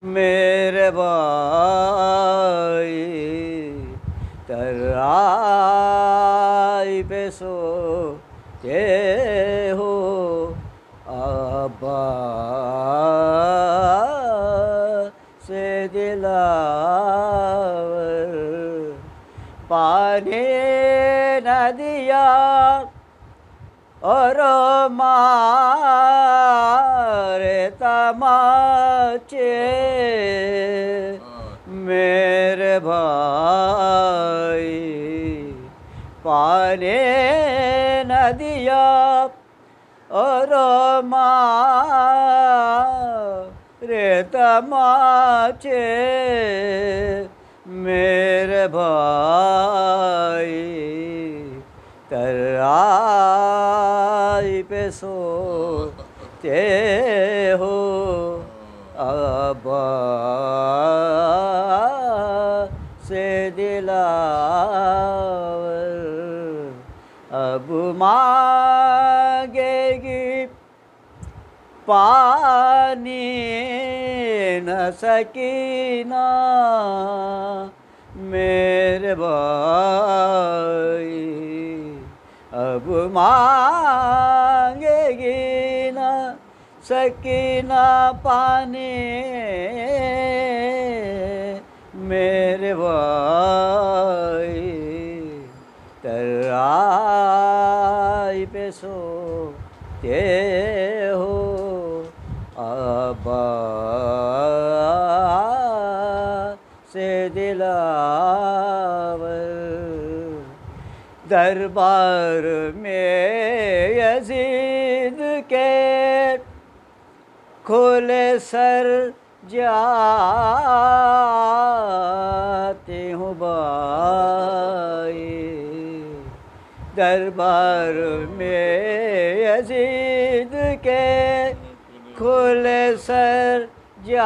मेरे भाई तराई पे सो के हो अब्बा से दिलावर पानी नदिया और मारे तमाचे मेरे भाई पानी नदिया और मारे तमाचे मेरे भाई तराई पे सोते हो अब्बा से दिलावर अब मांगेगी पानी न सकीना मेरे भाई अब मांगेगी न सकीना पानी मेरे भाई तराई पे सोते हो अब्बा से दिलावर दरबार में यजीद के खुले सर जाते हूँ भाई दरबार में यजीद के खुले सर जाते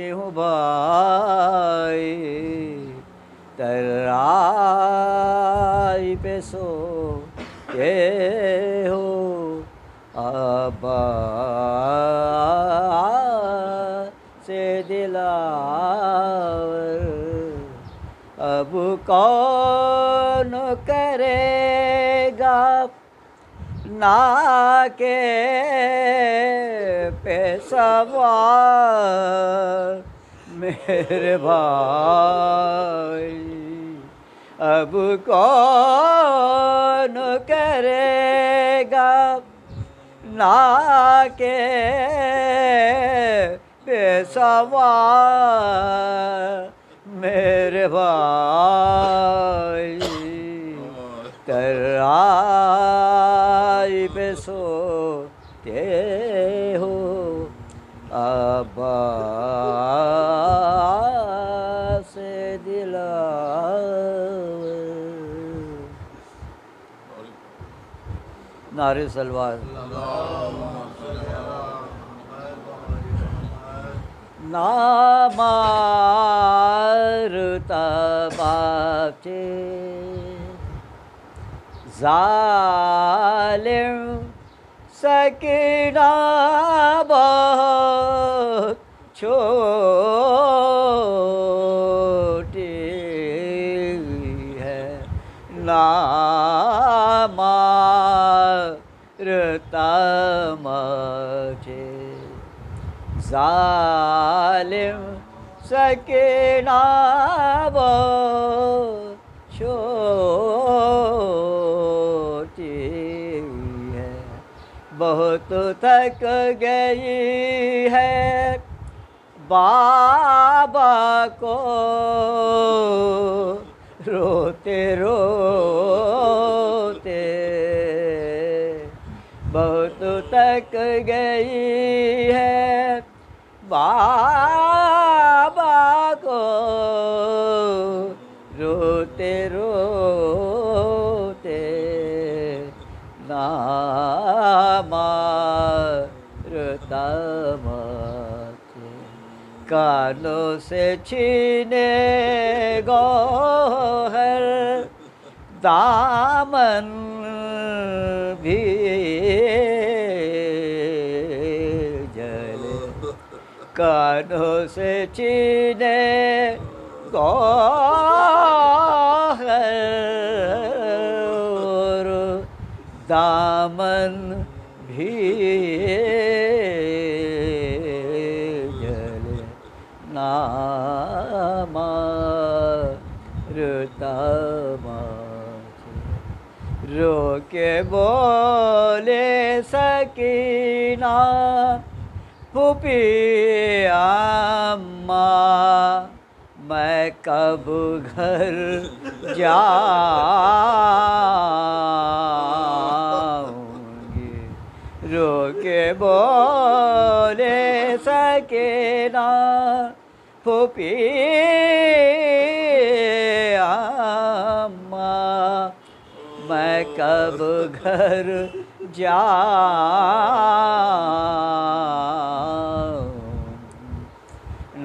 हूँ भाई तराई पे सोते हो अब्बा से दिलावर अब कौन करेगा ना के पे सवार मेरे भाई अब कौन करेगा ना के पेशवार मेरे भाई तराई पे सोते हो अब्बा से दिलावर नारे सलवार ना मारता बाचे जालिम सकीना बहुत छोटी है ना मारता मुझे जालिम सकीना बहुत छोटी है बहुत थक गई है बाबा को रोते रोते बहुत थक गई है बाबा को रोते रोते ना मारता मुझे कानों से छीने गौहर दामन भी जले कानों से छीने गौहर दामन भी जले नामारता रोके बोले सकीना फूफी अम्मा मैं कब घर जाऊंगी रोके बोले सकीना फूफी अम्मा मैं कब घर जाऊं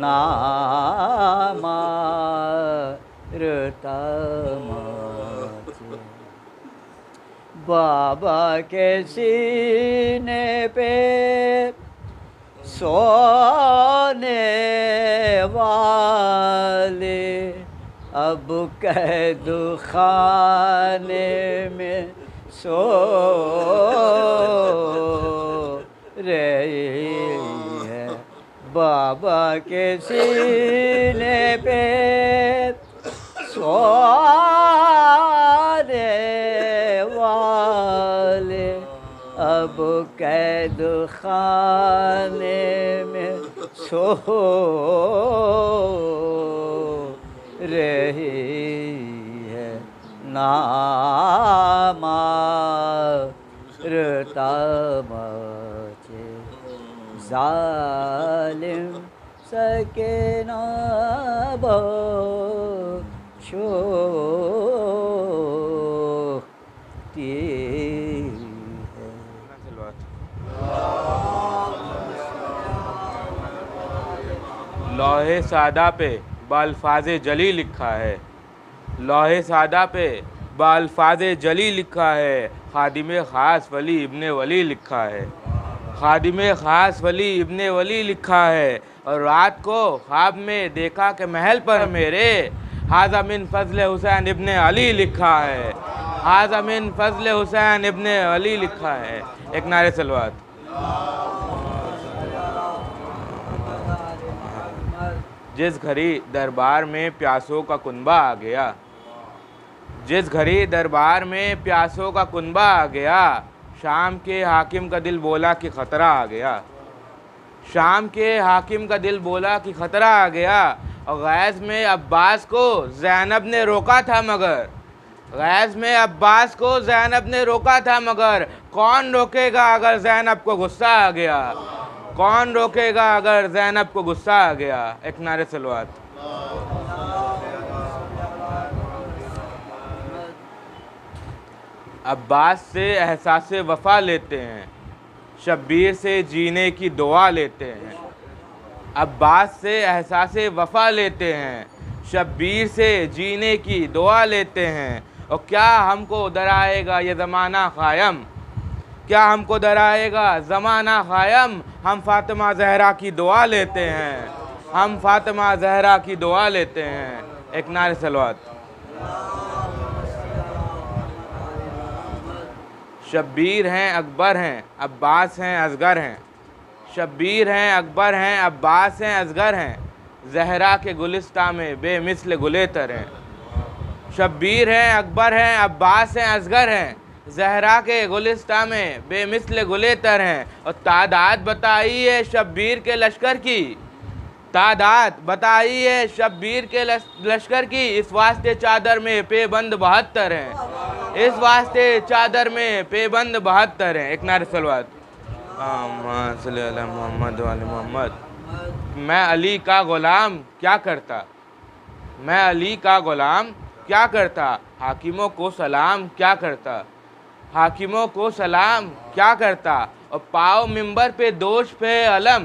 नामारता बाबा के सीने पे सोने वाले अब कैद खाने में सो रही है बाबा के सीने पे सोने वाले अब कैद खाने में सो रही है नामारता मचे जालिम सके ना बख्शोती है। लौहे सादा पे बाल्फाज़े जली लिखा है लौहे सादा पे बाल्फाज़े जली लिखा है खादिमे ख़ास वली इब्ने वली लिखा है खादिमे ख़ास वली इब्ने वली लिखा है और रात को ख्वाब में देखा कि महल पर मेरे हाज़ा मिन फ़ज़ल हुसैन इब्ने अली लिखा है हाज़ा मिन फ़ज़ल हुसैन इब्ने अली लिखा है। एक नारे सलवात। जिस घड़ी दरबार में प्यासों का कुनबा आ गया जिस घड़ी दरबार में प्यासों का कुनबा आ गया शाम के हाकिम का दिल बोला कि ख़तरा आ गया शाम के हाकिम का दिल बोला कि ख़तरा आ गया और गैज़ में अब्बास को ज़ैनब ने रोका था मगर गैज़ में अब्बास को ज़ैनब ने रोका था मगर कौन रोकेगा अगर ज़ैनब को गुस्सा आ गया कौन रोकेगा अगर ज़ैनब को गुस्सा आ गया। एक नारे सलवात। अब्बास से एहसास वफ़ा लेते हैं शब्बीर से जीने की दुआ लेते हैं अब्बास से एहसास वफ़ा लेते हैं शब्बीर से जीने की दुआ लेते हैं। और क्या हमको डराएगा ये ज़माना क़ायम क्या हमको डराएगा ज़माना क़ायम हम फ़ातिमा ज़हरा की दुआ लेते हैं हम फ़ातिमा ज़हरा की दुआ लेते हैं। एक नारे सलवात। शब्बीर हैं अकबर हैं अब्बास हैं असगर हैं शब्बीर हैं अकबर हैं अब्बास हैं असगर हैं ज़हरा के गुलिस्तां में बेमिसल गुलेतर हैं शब्बीर हैं अकबर हैं अब्बास हैं असगर हैं ज़हरा के गुलिस्तां में बेमिसल गुलेतर हैं। और तादाद बताइए शब्बीर के लश्कर की तादाद बताइए शब्बीर के लश्कर की इस वास्ते चादर में पेबंद 72 हैं इस वास्ते चादर में पेबंद 72 हैं। एक नारे सलवात। मोहम्मद वाले मोहम्मद। मैं अली का ग़ुलाम क्या करता मैं अली का ग़ुलाम क्या करता हाकिमों को सलाम क्या करता हाकिमों को सलाम क्या करता। और पाओ मिंबर पे दोष पे अलम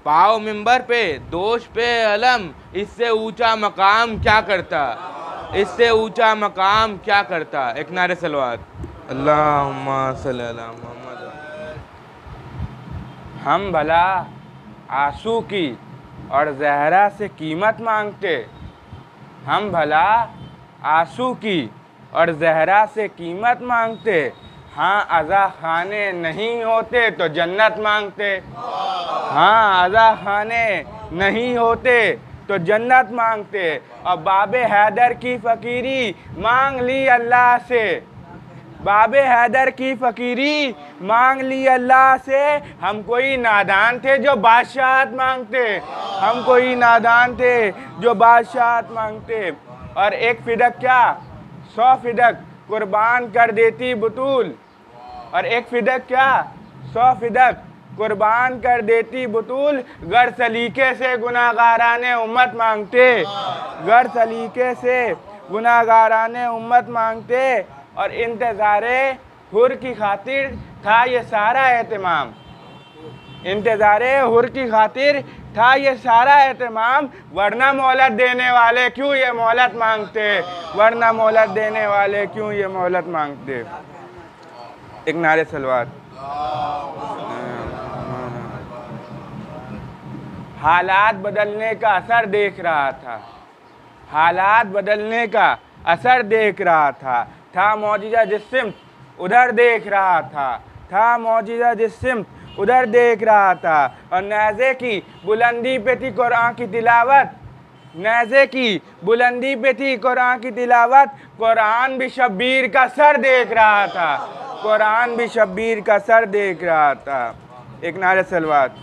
पाओ मिंबर पे दोष पे अलम इससे ऊंचा मकाम क्या करता इससे ऊंचा मकाम क्या करता। एक नारे सलवात। अल्लाहुम्मा सल्ली अला मुहम्मद। आंसू की और जहरा से कीमत मांगते। हम भला आंसू की और जहरा से कीमत मांगते। हाँ अज़ा खाने नहीं होते तो जन्नत मांगते। हाँ अज़ा खाने नहीं होते तो जन्नत मांगते। और बाबे हैदर की फ़कीरी मांग ली अल्लाह से। बाबे हैदर की फ़कीरी मांग ली अल्लाह से। हम कोई नादान थे जो बादशाहत मांगते। हम कोई नादान थे जो बादशाहत मांगते। और एक फ़िदक क्या 100 फ़िदक कुर्बान कर देती बतूल। और एक फ़िदक क्या 100 फ़िदक कुर्बान कर देती बतूल। गर सलीके से गुनाहगाराने उम्मत मांगते। गर सलीके से गुनाहगाराने उम्मत मांगते। और इंतज़ारे हुर की खातिर था ये सारा एहतमाम। इंतज़ारे हुर की खातिर था ये सारा एहतमाम। वरना मोहलत देने वाले क्यों ये मोहलत मांगते। वरना मोहलत देने वाले क्यों ये मोहलत मांगते। एक नारे सलवात। हालात बदलने का असर देख रहा था। हालात बदलने का असर देख रहा था मौजिज़ा जिस सिमत उधर देख रहा था मौजिज़ा जिस सिमत उधर देख रहा था। और नेज़े की बुलंदी पे थी कुरान की तिलावत। नेज़े की बुलंदी पे थी कुरान की तिलावत। कुरान भी शब्बीर का सर देख रहा था। कुरान भी शब्बीर का सर देख रहा था। एक नारे सलवात।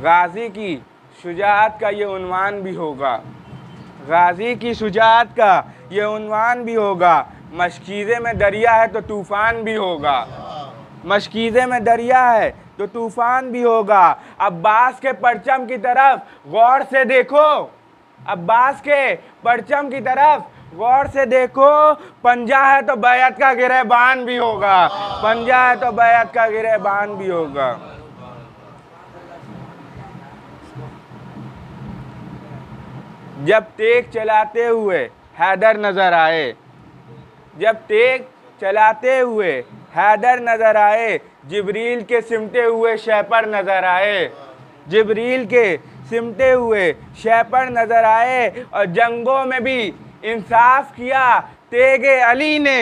गाजी की शुजाअत का ये उन्वान भी होगा। गाजी की शुजाअत का ये उन्वान भी होगा। मशकीज़े में दरिया है तो तूफ़ान भी होगा। मशकीज़े में दरिया है तो तूफ़ान भी होगा। अब्बास के परचम की तरफ गौर से देखो। अब्बास के परचम की तरफ गौर से देखो। पंजा है तो बैत का गिरहबान भी होगा। पंजा है तो बैत का गिरहबान भी होगा। जब तेग चलाते हुए हैदर नज़र आए। जब तेग चलाते हुए हैदर नज़र आए। जिब्रील के सिमटे हुए शैपर नज़र आए। जिब्रील के सिमटे हुए शैपर नज़र आए। और जंगों में भी इंसाफ किया तेगे अली ने।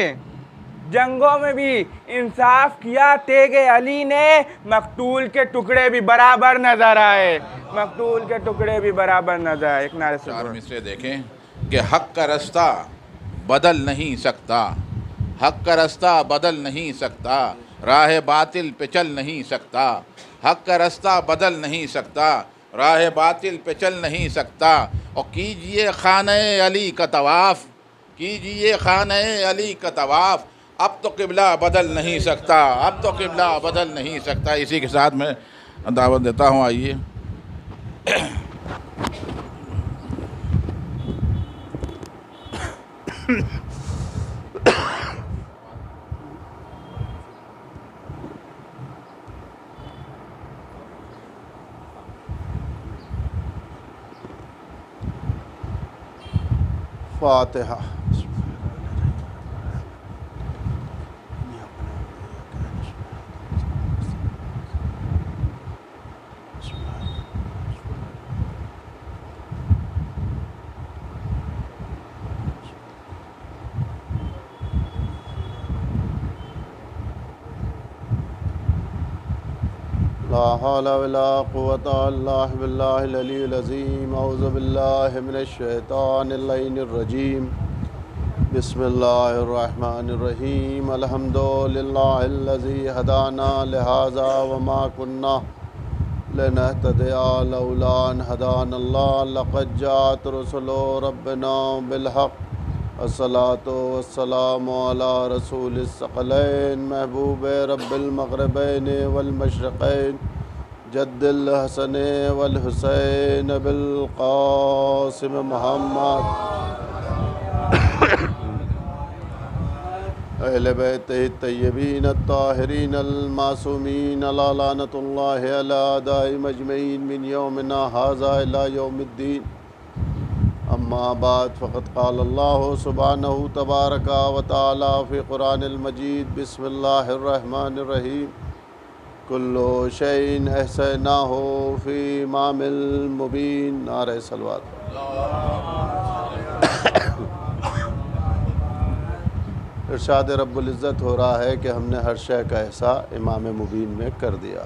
जंगों में भी इंसाफ किया तेगे अली ने। मकतूल के टुकड़े भी बराबर नज़र आए। मकतूल के टुकड़े भी बराबर नज़र आए। एक नारे से देखें कि हक़ का रास्ता बदल नहीं सकता। हक़ का रास्ता बदल नहीं सकता। राह बातिल पे चल नहीं सकता। हक़ का रास्ता बदल नहीं सकता। राह बातिल पे चल नहीं सकता। और कीजिए खाने अली का तवाफ़। कीजिए खाने अली का तवाफ़। अब तो क़िबला बदल नहीं सकता। अब तो क़िबला बदल नहीं सकता। इसी के साथ मैं दावत देता हूँ। आइए फातिहा। ला हौला वला कुव्वता इल्ला बिल्लाहिल अलिय्यिल अज़ीम। औज़ु बिल्लाहि मिनश शैतानिर रजीम। बिस्मिल्लाहिर रहमानिर रहीम। अल्हम्दुलिल्लाहिल्लज़ी हदाना लिहाज़ा वमा कुन्ना लिनहतदिया लौला अन हदानल्लाह। लक़द जाअत रुसुलु रब्बिना बिल हक़्क़। अस्सलातु वस्सलामु अला रसूलिस सकलैन महबूब रब्बिल मग़रिबैन वल मशरिक़ैन जद्दिल हसन वल हुसैन बिल क़ासिम मुहम्मद अहले बैतिहि तय्यबीन अत्ताहिरीन अल मासूमीन अला लानतुल्लाहि अला अदाइहिम अजमईन मिन यौमिना हाज़ा इला यौमिद्दीन। अम्मा बाद फ़क़त क़ाल अल्लाहु सुब्हानहु तबारक व तआला फ़ी क़ुरानिल मजीद बिस्मिल्लाहिर रहमानिर रहीम कुल्लु शैइन अहसैनाहु फ़ी इमामिल मुबीन। नारे सलवात। इरशाद रब्बुल इज़्ज़त हो रहा है कि हमने हर शय का एहसा इमाम मुबीन में कर दिया,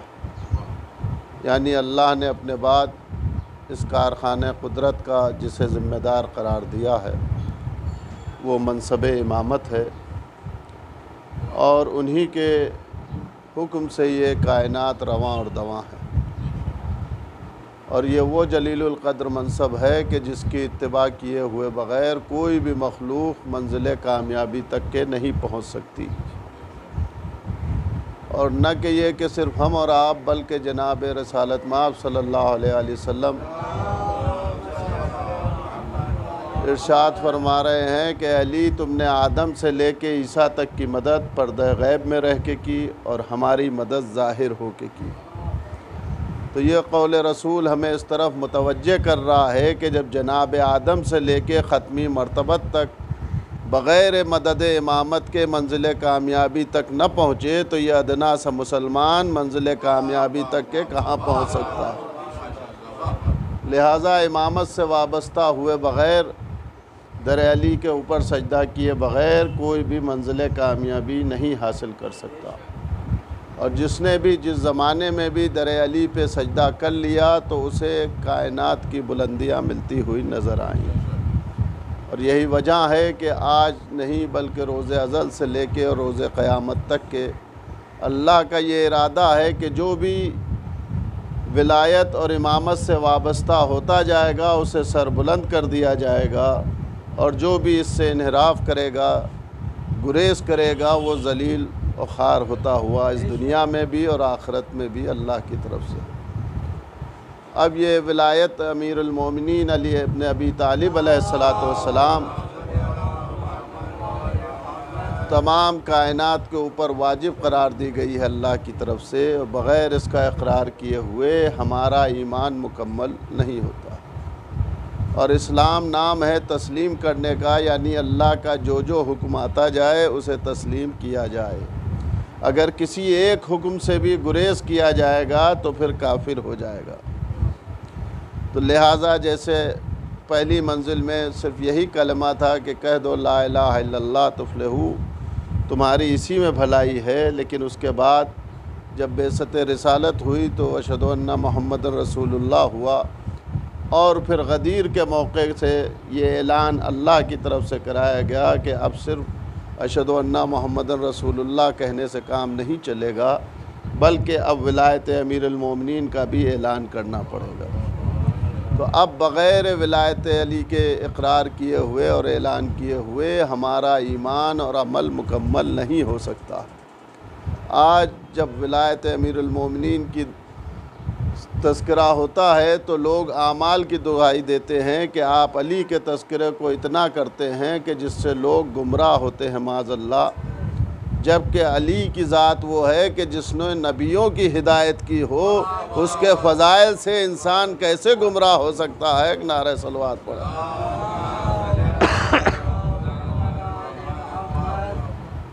यानी अल्लाह ने अपने बाद इस कारखाने कुदरत का जिसे ज़िम्मेदार करार दिया है वो मनसब इमामत है, और उन्हीं के हुक्म से ये कायनात रवां और दवां है। और ये वो जलीलुल क़द्र मनसब है कि जिसकी इत्तिबा किए हुए बग़ैर कोई भी मखलूक़ मंजिल कामयाबी तक के नहीं पहुँच सकती। और न कि ये कि सिर्फ़ हम और आप, बल्कि जनाब रसालत माब सल्लल्लाहु अलैहि वसल्लम इरशाद फरमा रहे हैं कि अली तुमने आदम से लेके ईसा तक की मदद पर्दे गैब में रह के की और हमारी मदद ज़ाहिर हो के की। तो ये कौल रसूल हमें इस तरफ मुतवज्जे कर रहा है कि जब जनाब आदम से लेके ख़त्मी मर्तबत तक बग़ैर मदद इमामत के मंजिल कामयाबी तक न पहुँचे तो ये अदना सा मुसलमान मंजिल कामयाबी तक के कहाँ पहुँच सकता है। लिहाजा इमामत से वाबस्ता हुए बग़ैर, दर अली के ऊपर सजदा किए बग़ैर कोई भी मंजिल कामयाबी नहीं हासिल कर सकता। और जिसने भी जिस ज़माने में भी दर अली पे सजदा कर लिया तो उसे कायनात की बुलंदियाँ मिलती हुई नज़र आईं। और यही वजह है कि आज नहीं बल्कि रोज़ अज़ल से लेके और रोज़ क़यामत तक के अल्लाह का ये इरादा है कि जो भी विलायत और इमामत से वाबस्ता होता जाएगा उसे सरबुलंद कर दिया जाएगा, और जो भी इससे इन्हिराफ करेगा, गुरेज करेगा, वो ज़लील और ख़ार होता हुआ इस दुनिया में भी और आखिरत में भी अल्लाह की तरफ से। अब ये विलायत अमीरुल मोमिनीन अली इब्न अबी तालिब अलैहिस्सलातु वस्सलाम तमाम कायनात के ऊपर वाजिब करार दी गई है अल्लाह की तरफ से, और बग़ैर इसका इक़रार किए हुए हमारा ईमान मुकम्मल नहीं होता। और इस्लाम नाम है तस्लीम करने का, यानी अल्लाह का जो जो हुक्म आता जाए उसे तस्लीम किया जाए। अगर किसी एक हुक्म से भी गुरेज किया जाएगा तो फिर काफिर हो जाएगा। तो लिहाजा जैसे पहली मंजिल में सिर्फ़ यही कलमा था कि कह दो ला इलाहा इल्लल्लाह तुफ़्लिहू, तुम्हारी इसी में भलाई है, लेकिन उसके बाद जब बेसत रिसालत हुई तो अशहदु अन्ना मुहम्मद रसूलुल्लाह हुआ, और फिर गदीर के मौके से ये ऐलान अल्लाह की तरफ से कराया गया कि अब सिर्फ़ अशहदु अन्ना मुहम्मद रसूलुल्लाह कहने से काम नहीं चलेगा, बल्कि अब विलायत अमीरुल मोमिनीन का भी ऐलान करना पड़ेगा। तो अब बग़ैर विलायत अली के इक़रार किए हुए और ऐलान किए हुए हमारा ईमान और अमल मुकम्मल नहीं हो सकता। आज जब विलायत अमीरुल मोमिनीन की तज़किरा होता है तो लोग आमाल की दुहाई देते हैं कि आप अली के तज़किरे को इतना करते हैं कि जिससे लोग गुमराह होते हैं माज़अल्लाह, जबकि अली की ज़ात वो है कि जिसने नबियों की हिदायत की हो, उसके फ़ज़ाइल से इंसान कैसे गुमराह हो सकता है। नारे सलवात पढ़ा।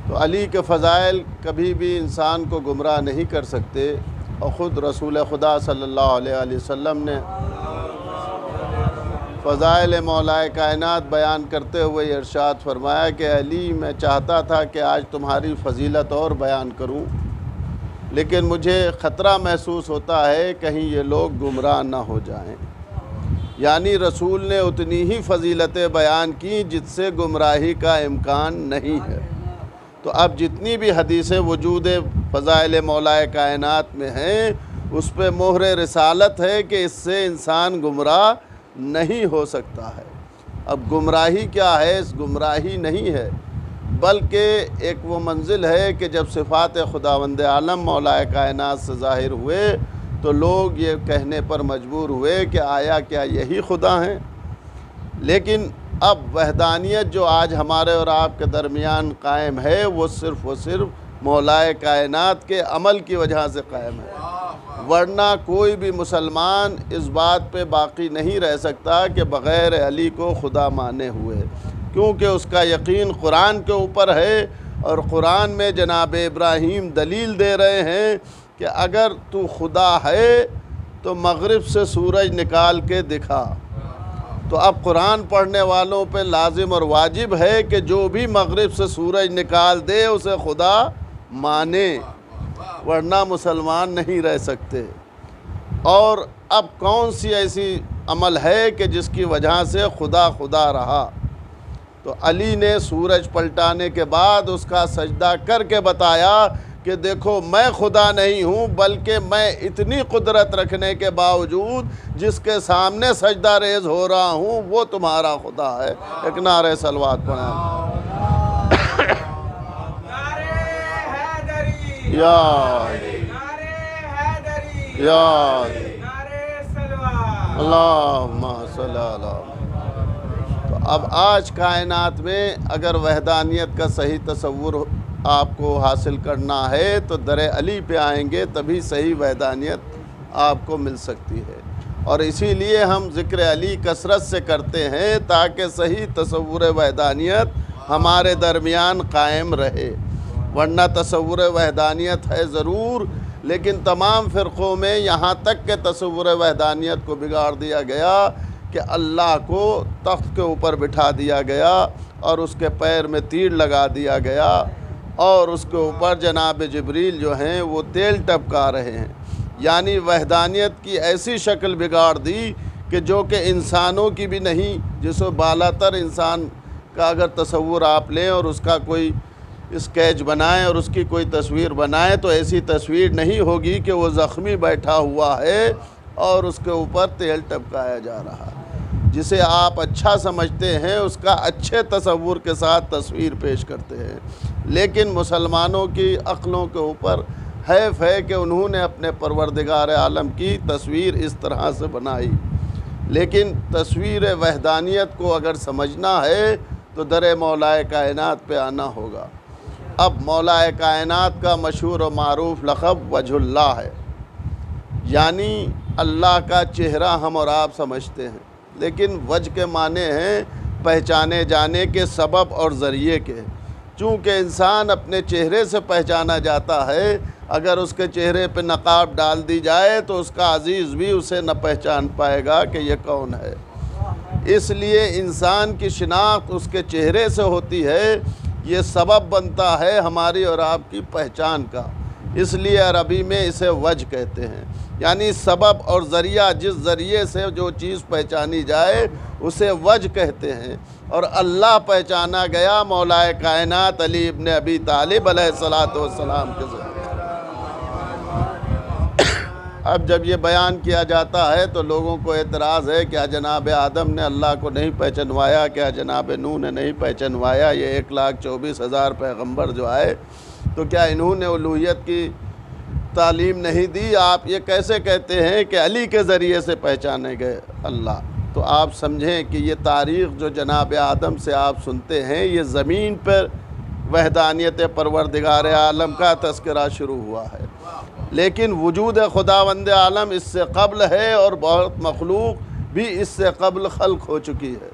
तो अली के फ़ज़ाइल कभी भी इंसान को गुमराह नहीं कर सकते, और ख़ुद रसूल खुदा सल्लल्लाहु अलैहि वसल्लम ने फ़ज़ाइल मौलाए कायनात बयान करते हुए इरशाद फरमाया कि अली मैं चाहता था कि आज तुम्हारी फ़जीलत और बयान करूं, लेकिन मुझे ख़तरा महसूस होता है कहीं ये लोग गुमराह ना हो जाएं। यानी रसूल ने उतनी ही फ़जीलतें बयान की जिससे गुमराही का इम्कान नहीं है। तो अब जितनी भी हदीसें वजूद फ़ज़ाइल मौलाए कायनात में हैं उस पर मोहर रिसालत है कि इससे इंसान गुमराह नहीं हो सकता है। अब गुमराही क्या है? इस गुमराही नहीं है, बल्कि एक वो मंजिल है कि जब सिफ़ात खुदावंद आलम मौलाए कायनात से ज़ाहिर हुए तो लोग ये कहने पर मजबूर हुए कि आया क्या यही खुदा हैं। लेकिन अब वहदानियत जो आज हमारे और आपके दरमियान कायम है वो सिर्फ़ मौलाए कायनात के अमल की वजह से कायम है। वरना कोई भी मुसलमान इस बात पे बाकी नहीं रह सकता कि बग़ैर अली को खुदा माने हुए, क्योंकि उसका यकीन कुरान के ऊपर है और कुरान में जनाब इब्राहीम दलील दे रहे हैं कि अगर तू खुदा है तो मगरिब से सूरज निकाल के दिखा। तो अब कुरान पढ़ने वालों पे लाजिम और वाजिब है कि जो भी मगरिब से सूरज निकाल दे उसे खुदा माने, वरना मुसलमान नहीं रह सकते। और अब कौन सी ऐसी अमल है कि जिसकी वजह से खुदा खुदा रहा? तो अली ने सूरज पलटाने के बाद उसका सजदा करके बताया कि देखो मैं खुदा नहीं हूँ, बल्कि मैं इतनी कुदरत रखने के बावजूद जिसके सामने सजदा रेज हो रहा हूँ वो तुम्हारा खुदा है। एक नारे सलवात पढ़ा। अल्लाहुम्मा सल्ली अला। तो अब आज कायनात में अगर वहदानियत का सही तसव्वुर आपको हासिल करना है तो दरे अली पे आएंगे, तभी सही वहदानियत आपको मिल सकती है। और इसीलिए हम ज़िक्र अली कसरत से करते हैं ताकि सही तसव्वुर वहदानियत हमारे दरमियान कायम रहे। वरना तसव्वुर वहदानियत है ज़रूर, लेकिन तमाम फ़िरक़ों में यहाँ तक के तसव्वुर वहदानियत को बिगाड़ दिया गया कि अल्लाह को तख्त के ऊपर बिठा दिया गया और उसके पैर में तीर लगा दिया गया और उसके ऊपर जनाब जिब्रील जो हैं वो तेल टपका रहे हैं। यानी वहदानियत की ऐसी शक्ल बिगाड़ दी कि जो कि इंसानों की भी नहीं, जिसको बालातर इंसान का अगर तसव्वुर आप लें और उसका कोई स्केच बनाएं और उसकी कोई तस्वीर बनाएं तो ऐसी तस्वीर नहीं होगी कि वो ज़ख्मी बैठा हुआ है और उसके ऊपर तेल टपकाया जा रहा है। जिसे आप अच्छा समझते हैं उसका अच्छे तसव्वुर के साथ तस्वीर पेश करते हैं। लेकिन मुसलमानों की अक्लों के ऊपर हैफ है कि उन्होंने अपने परवरदिगार आलम की तस्वीर इस तरह से बनाई। लेकिन तस्वीर वहदानियत को अगर समझना है तो दर मौलाए कायनात पे आना होगा। अब मौलाए कायनात का मशहूर व मारूफ लक़ब वजहुल्लाह है, यानी अल्लाह का चेहरा हम और आप समझते हैं, लेकिन वज के माने हैं पहचाने जाने के सबब और ज़रिए के। चूँकि इंसान अपने चेहरे से पहचाना जाता है, अगर उसके चेहरे पे नकाब डाल दी जाए तो उसका अजीज़ भी उसे न पहचान पाएगा कि ये कौन है। इसलिए इंसान की शिनाख्त उसके चेहरे से होती है, ये सबब बनता है हमारी और आपकी पहचान का। इसलिए अरबी में इसे वज कहते हैं, यानी सबब और ज़रिया, जिस ज़रिए से जो चीज़ पहचानी जाए उसे वज कहते हैं। और अल्लाह पहचाना गया मौलाए कायनात अली इब्न अबी तालिब अलैहिस्सलातु वस्सलाम के ज़रिए। अब जब ये बयान किया जाता है तो लोगों को एतराज़ है क्या जनाब आदम ने अल्लाह को नहीं पहचानवाया, क्या जनाब नूह ने नहीं पहचानवाया, ये 1,24,000 पैगंबर जो आए तो क्या इन्होंने उलूहियत की तालीम नहीं दी? आप ये कैसे कहते हैं कि अली के ज़रिए से पहचाने गए अल्लाह? तो आप समझें कि ये तारीख़ जो जनाब आदम से आप सुनते हैं, ये ज़मीन पर वहदानियत परवरदिगार आलम का तज़किरा शुरू हुआ है, लेकिन वजूद खुदावंद आलम इससे क़ब्ल है और बहुत मखलूक भी इससे क़ब्ल खल्क़ हो चुकी है।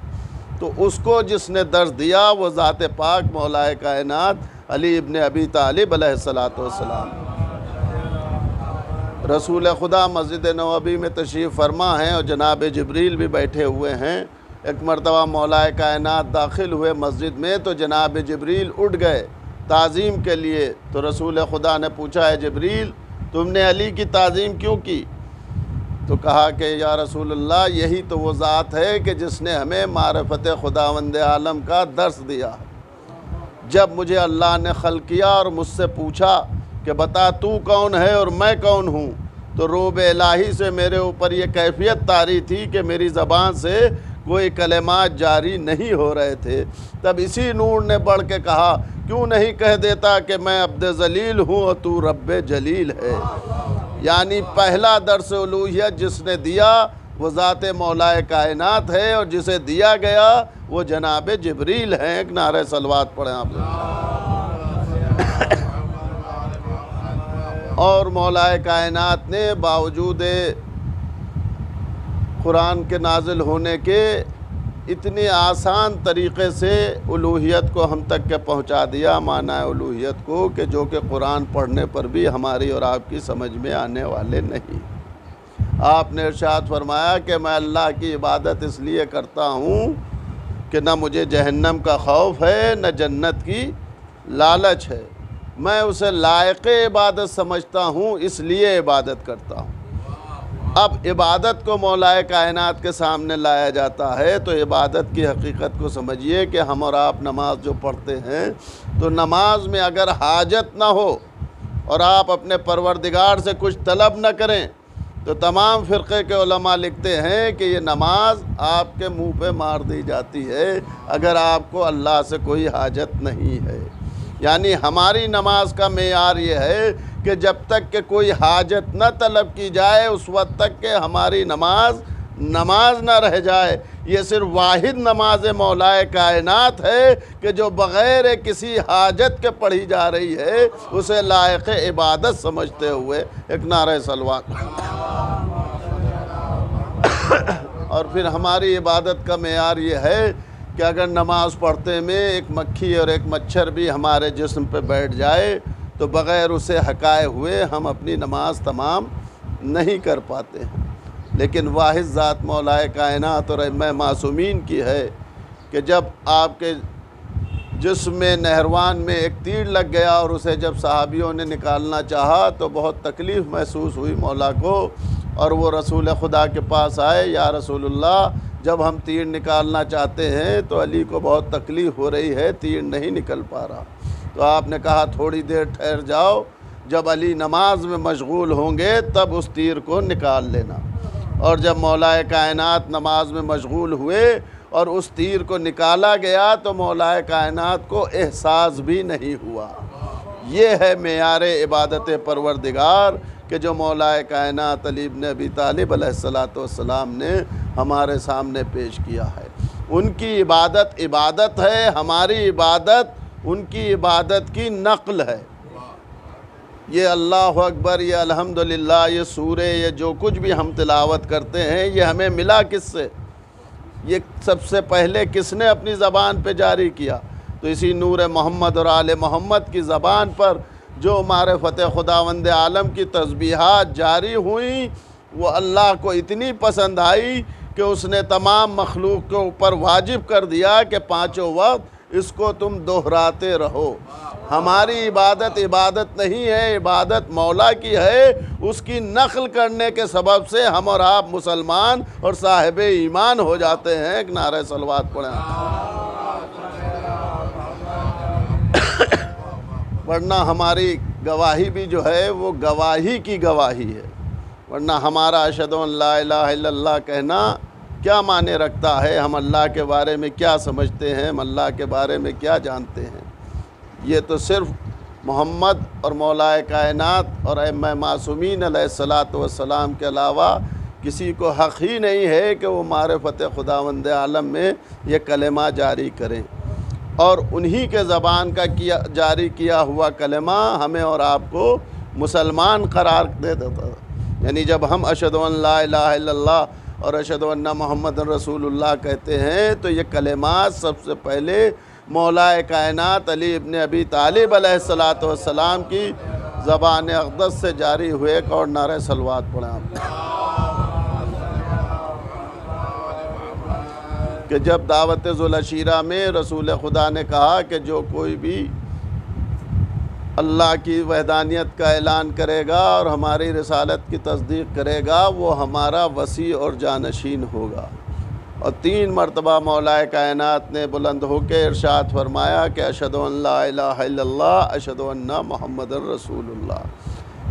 तो उसको जिसने दर्ज दिया वो ज़ात पाक मौलाए कायनात अली इब्न अबी तालिब अलैहिस्सलातु वस्सलाम। रसूल खुदा मस्जिद नबवी में तशरीफ़ फरमा हैं और जनाब जिब्रील भी बैठे हुए हैं। एक मरतबा मौलाए कायनात दाखिल हुए मस्जिद में तो जनाब जिब्रील उठ गए ताज़ीम के लिए। तो रसूल खुदा ने पूछा, है जिब्रील तुमने अली की ताज़ीम क्यों की? तो कहा कि या रसूलल्लाह यही तो वो ज़ात है कि जिसने हमें मारिफत खुदावंद आलम का दर्स दिया। जब मुझे अल्लाह ने खल्क़ किया और मुझसे पूछा कि बता तू कौन है और मैं कौन हूँ, तो रोब इलाही से मेरे ऊपर ये कैफियत तारी थी कि मेरी ज़बान से कोई कलेमात जारी नहीं हो रहे थे। तब इसी नूर ने बढ़ के कहा, क्यों नहीं कह देता कि मैं अब्द जलील हूँ और तू रब्बे जलील है। यानी पहला दर्स उलूहियत जिसने दिया वो ज़ात मौलाए कायनात है और जिसे दिया गया वो जनाब जिब्रील हैं। एक नारे सलवात पढ़ें आप लोग। और मौलाए कायनात ने बावजूद कुरान के नाजिल होने के इतने आसान तरीक़े से उलूहियत को हम तक के पहुंचा दिया, माना उलूहियत को, कि जो कि कुरान पढ़ने पर भी हमारी और आपकी समझ में आने वाले नहीं। आपने इरशाद फरमाया कि मैं अल्लाह की इबादत इसलिए करता हूँ कि न मुझे जहन्नम का खौफ है न जन्नत की लालच है, मैं उसे लायक इबादत समझता हूँ इसलिए इबादत करता हूँ। अब इबादत को मौलाए कायनात के सामने लाया जाता है तो इबादत की हकीकत को समझिए कि हम और आप नमाज जो पढ़ते हैं तो नमाज में अगर हाजत ना हो और आप अपने परवरदिगार से कुछ तलब न करें तो तमाम फ़िरक़े के उलमा लिखते हैं कि ये नमाज आपके मुंह पे मार दी जाती है अगर आपको अल्लाह से कोई हाजत नहीं है। यानी हमारी नमाज का मेयार ये है कि जब तक के कोई हाजत न तलब की जाए उस वक्त तक के हमारी नमाज न रह जाए। ये सिर्फ वाहिद नमाज मौलाए कायनात है कि जो बग़ैर किसी हाजत के पढ़ी जा रही है, उसे लायक इबादत समझते हुए एक नारे सलवात और फिर हमारी इबादत का मेयार ये है कि अगर नमाज पढ़ते में एक मक्खी और एक मच्छर भी हमारे जिस्म पे बैठ जाए तो बग़ैर उसे हकाए हुए हम अपनी नमाज तमाम नहीं कर पाते हैं। लेकिन वाहिद ज़ात मौलाए कायनात और अइम्मा मासूमीन की है कि जब आपके जिस्म में नहरवान में एक तीर लग गया और उसे जब सहाबियों ने निकालना चाहा तो बहुत तकलीफ़ महसूस हुई मौला को, और वो रसूल खुदा के पास आए, या रसूलुल्लाह जब हम तीर निकालना चाहते हैं तो अली को बहुत तकलीफ़ हो रही है, तीर नहीं निकल पा रहा। तो आपने कहा थोड़ी देर ठहर जाओ, जब अली नमाज में मशगूल होंगे तब उस तीर को निकाल लेना। और जब मौलाए कायनात नमाज में मशगूल हुए और उस तीर को निकाला गया तो मौलाए कायनात को एहसास भी नहीं हुआ। ये है मेयार इबादत परवरदिगार कि जो मौलाए कायनात अली इब्न अबी तालिब अलैहिस्सलातु वस्सलाम ने हमारे सामने पेश किया है। उनकी इबादत इबादत है, हमारी इबादत उनकी इबादत की नक़ल है। ये अल्लाह अकबर, ये अल्हम्दुलिल्लाह, ये सूरे, ये जो कुछ भी हम तिलावत करते हैं ये हमें मिला किससे? ये सबसे पहले किसने अपनी ज़बान पे जारी किया? तो इसी नूर मोहम्मद और आले मोहम्मद की ज़बान पर जो मारिफ़त खुदावंद आलम की तस्बीहात जारी हुई वो अल्लाह को इतनी पसंद आई कि उसने तमाम मखलूक के ऊपर वाजिब कर दिया कि पाँचों वक्त इसको तुम दोहराते रहो। हमारी इबादत इबादत नहीं है, इबादत मौला की है। उसकी नक़ल करने के सबब से हम और आप मुसलमान और साहिब ईमान हो जाते हैं। एक नारे सलवात पढ़ें। वरना हमारी गवाही भी जो है वो गवाही की गवाही है, वरना हमारा अशहदु अन ला इलाहा इल्लल्लाह कहना क्या माने रखता है? हम अल्लाह के बारे में क्या समझते हैं, हम अल्लाह के बारे में क्या जानते हैं? ये तो सिर्फ़ मोहम्मद और मौलाए कायनात और अइम्मा मासूमीन अलैहिस्सलातु वस्सलाम के अलावा किसी को हक़ ही नहीं है कि वो मारिफ़त खुदावंद आलम में ये कलेमा जारी करें। और उन्हीं के ज़बान का जारी किया हुआ कलेमा हमें और आपको मुसलमान करार दे देता। यानी जब हम अशहदु अन ला इलाहा इल्लल्लाह और अशहदु अन्ना मुहम्मदन रसूलुल्लाह कहते हैं तो ये कलेमात सबसे पहले मौलाए कायनात अली इब्न अबी तालिब अलैहिस्सलातु वस्सलाम की ज़बान अक़दस से जारी हुए। एक और नारे सलवात पढ़ें आप कि जब दावत ज़ुल अशीरा में रसूल खुदा ने कहा कि जो कोई भी अल्लाह की वहदानियत का ऐलान करेगा और हमारी रिसालत की तस्दीक करेगा वो हमारा वसी और जानशीन होगा। और 3 मरतबा मौलाए कायनात ने बुलंद होकर इरशाद फरमाया कि अशहदु अन ला इलाहा इल्लल्लाह अशहदु अन्ना मुहम्मदन रसूलुल्लाह।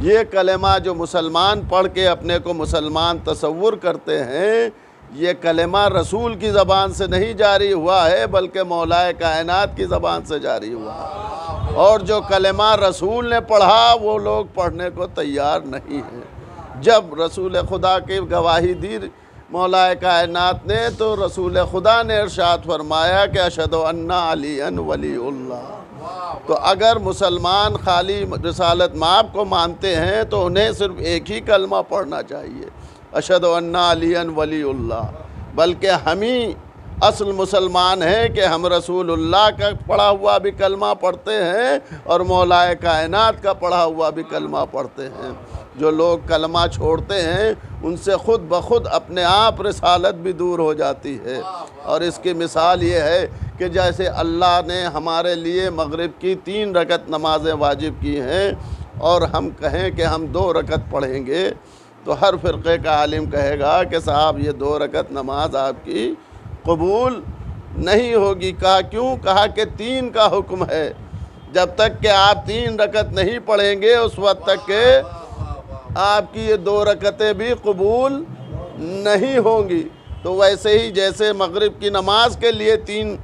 ये कलेमा जो मुसलमान पढ़ के अपने को मुसलमान तसव्वुर करते हैं, ये कलेमा रसूल की ज़बान से नहीं जारी हुआ है बल्कि मौलाए कायनात की ज़बान से जारी हुआ है। और जो कलेमा रसूल ने पढ़ा वो लोग पढ़ने को तैयार नहीं हैं। जब रसूल खुदा की गवाही दी मौलाए कायनात ने तो रसूल खुदा ने इरशाद फरमाया कि अशहदु अन्ना अलीअन वलीउल्लाह। तो अगर मुसलमान खाली रिसालत माब को मानते हैं तो उन्हें सिर्फ एक ही कलमा पढ़ना चाहिए, अशहदु अन्ना अलियन वलीउल्लाह। बल्कि हम ही असल मुसलमान हैं कि हम रसूलुल्लाह का पढ़ा हुआ भी कलमा पढ़ते हैं और मौलाए कायनात का पढ़ा हुआ भी कलमा पढ़ते हैं। जो लोग कलमा छोड़ते हैं उनसे ख़ुद ब खुद अपने आप रिसालत भी दूर हो जाती है। और इसकी मिसाल ये है कि जैसे अल्लाह ने हमारे लिए मगरिब की 3 रकत नमाज़ें वाजिब की हैं और हम कहें कि हम 2 रकत पढ़ेंगे, तो हर फ़िरक़े का आलिम कहेगा कि साहब ये 2 रकत नमाज आपकी कबूल नहीं होगी। कहा क्यों? कहा कि 3 का हुक्म है। जब तक कि आप 3 रकत नहीं पढ़ेंगे उस वक्त तक के आपकी ये 2 रकतें भी कबूल नहीं होंगी। तो वैसे ही जैसे मगरिब की नमाज के लिए 3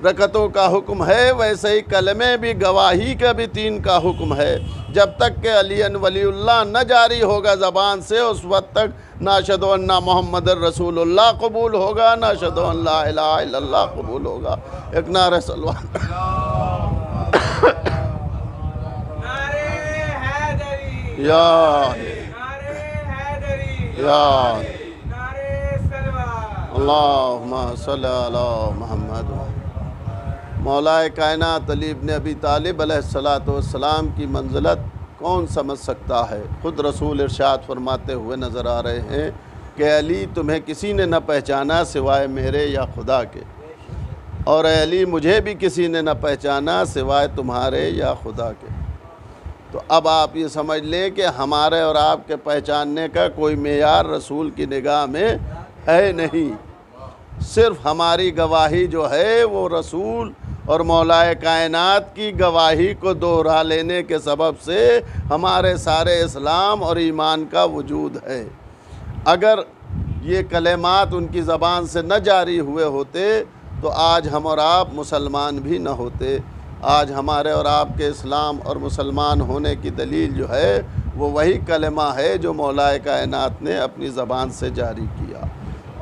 रकतों का हुक्म है, वैसे ही कलमे भी गवाही का भी 3 का हुक्म है। जब तक के अलियन वलीउल्लाह न जारी होगा ज़बान से उस वक्त तक ना अशहदु अन्ना मुहम्मदुर रसूलुल्लाह कबूल होगा, ना अशहदु अन ला इलाहा इल्लल्लाह कबूल होगा। एक नारे सलवान। या अल्लाहुम्मा सल्ली अला मुहम्मद। मौलाए कायनात अली इब्न अबी तालिब अलैहिस्सलातु वस्सलाम की मंजिलत कौन समझ सकता है? ख़ुद रसूल इरशाद फरमाते हुए नज़र आ रहे हैं कि अली तुम्हें किसी ने न पहचाना सिवाय मेरे या खुदा के, और अली मुझे भी किसी ने न पहचाना सिवाय तुम्हारे या खुदा के। तो अब आप ये समझ लें कि हमारे और आपके पहचानने का कोई मेयार रसूल की निगाह में है नहीं। सिर्फ हमारी गवाही जो है वो रसूल और मौलाए कायनात की गवाही को दोहरा लेने के सबब से हमारे सारे इस्लाम और ईमान का वजूद है। अगर ये कलेमात उनकी ज़बान से न जारी हुए होते तो आज हम और आप मुसलमान भी न होते। आज हमारे और आपके इस्लाम और मुसलमान होने की दलील जो है वो वही कलेमा है जो मौलाए कायनात ने अपनी ज़बान से जारी किया।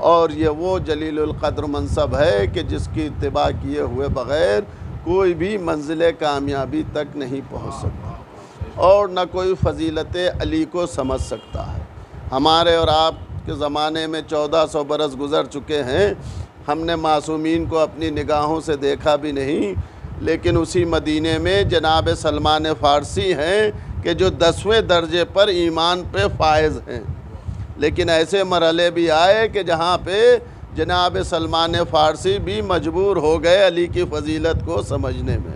और ये वो जलीलुल क़द्र मनसब है कि जिसकी इत्तिबा किए हुए बग़ैर कोई भी मंजिल कामयाबी तक नहीं पहुंच सकता और न कोई फ़जीलत अली को समझ सकता है। हमारे और आपके ज़माने में 1400 बरस गुज़र चुके हैं। हमने मासूमीन को अपनी निगाहों से देखा भी नहीं, लेकिन उसी मदीने में जनाब सलमान फ़ारसी हैं कि जो 10वें दर्जे पर ईमान पे फायज़ हैं। लेकिन ऐसे मरहले भी आए कि जहाँ पे जनाब सलमान फ़ारसी भी मजबूर हो गए अली की फ़जीलत को समझने में।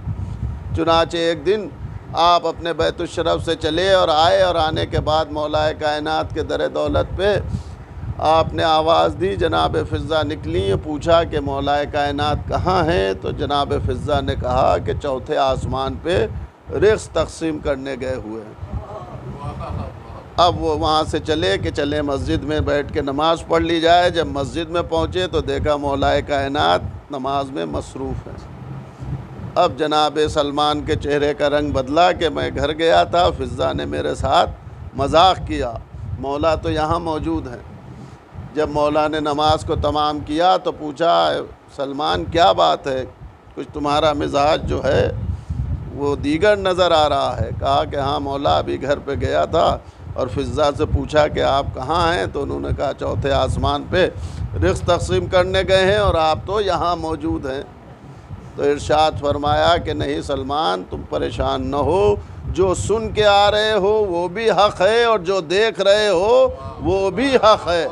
चुनाचे एक दिन आप अपने बैतुश्शरफ़ से चले और आए, और आने के बाद मौलाए कायनात के दर दौलत पे आपने आवाज़ दी, जनाब फ़िज़्ज़ा निकली। पूछा कि मौलाए कायनात कहाँ हैं? तो जनाब फ़िज़्ज़ा ने कहा कि 4थे आसमान पे रिज़्क़ तक़सीम करने गए हुए हैं। अब वो वहाँ से चले कि चले मस्जिद में बैठ के नमाज़ पढ़ ली जाए। जब मस्जिद में पहुँचे तो देखा मौलाए कायनात नमाज में मसरूफ़ हैं। अब जनाब सलमान के चेहरे का रंग बदला कि मैं घर गया था, फ़िज़्ज़ा ने मेरे साथ मजाक किया, मौला तो यहाँ मौजूद हैं। जब मौला ने नमाज को तमाम किया तो पूछा, सलमान क्या बात है, कुछ तुम्हारा मिजाज जो है वो दीगर नज़र आ रहा है। कहा कि हाँ मौला, अभी घर पे गया था और फ़िज़्ज़ा से पूछा कि आप कहाँ हैं? तो उन्होंने कहा 4थे आसमान पे रिज़्क़ तक़सीम करने गए हैं और आप तो यहाँ मौजूद हैं। तो इरशाद फरमाया कि नहीं सलमान, तुम परेशान न हो, जो सुन के आ रहे हो वो भी हक़ है और जो देख रहे हो वो भी हक़ है।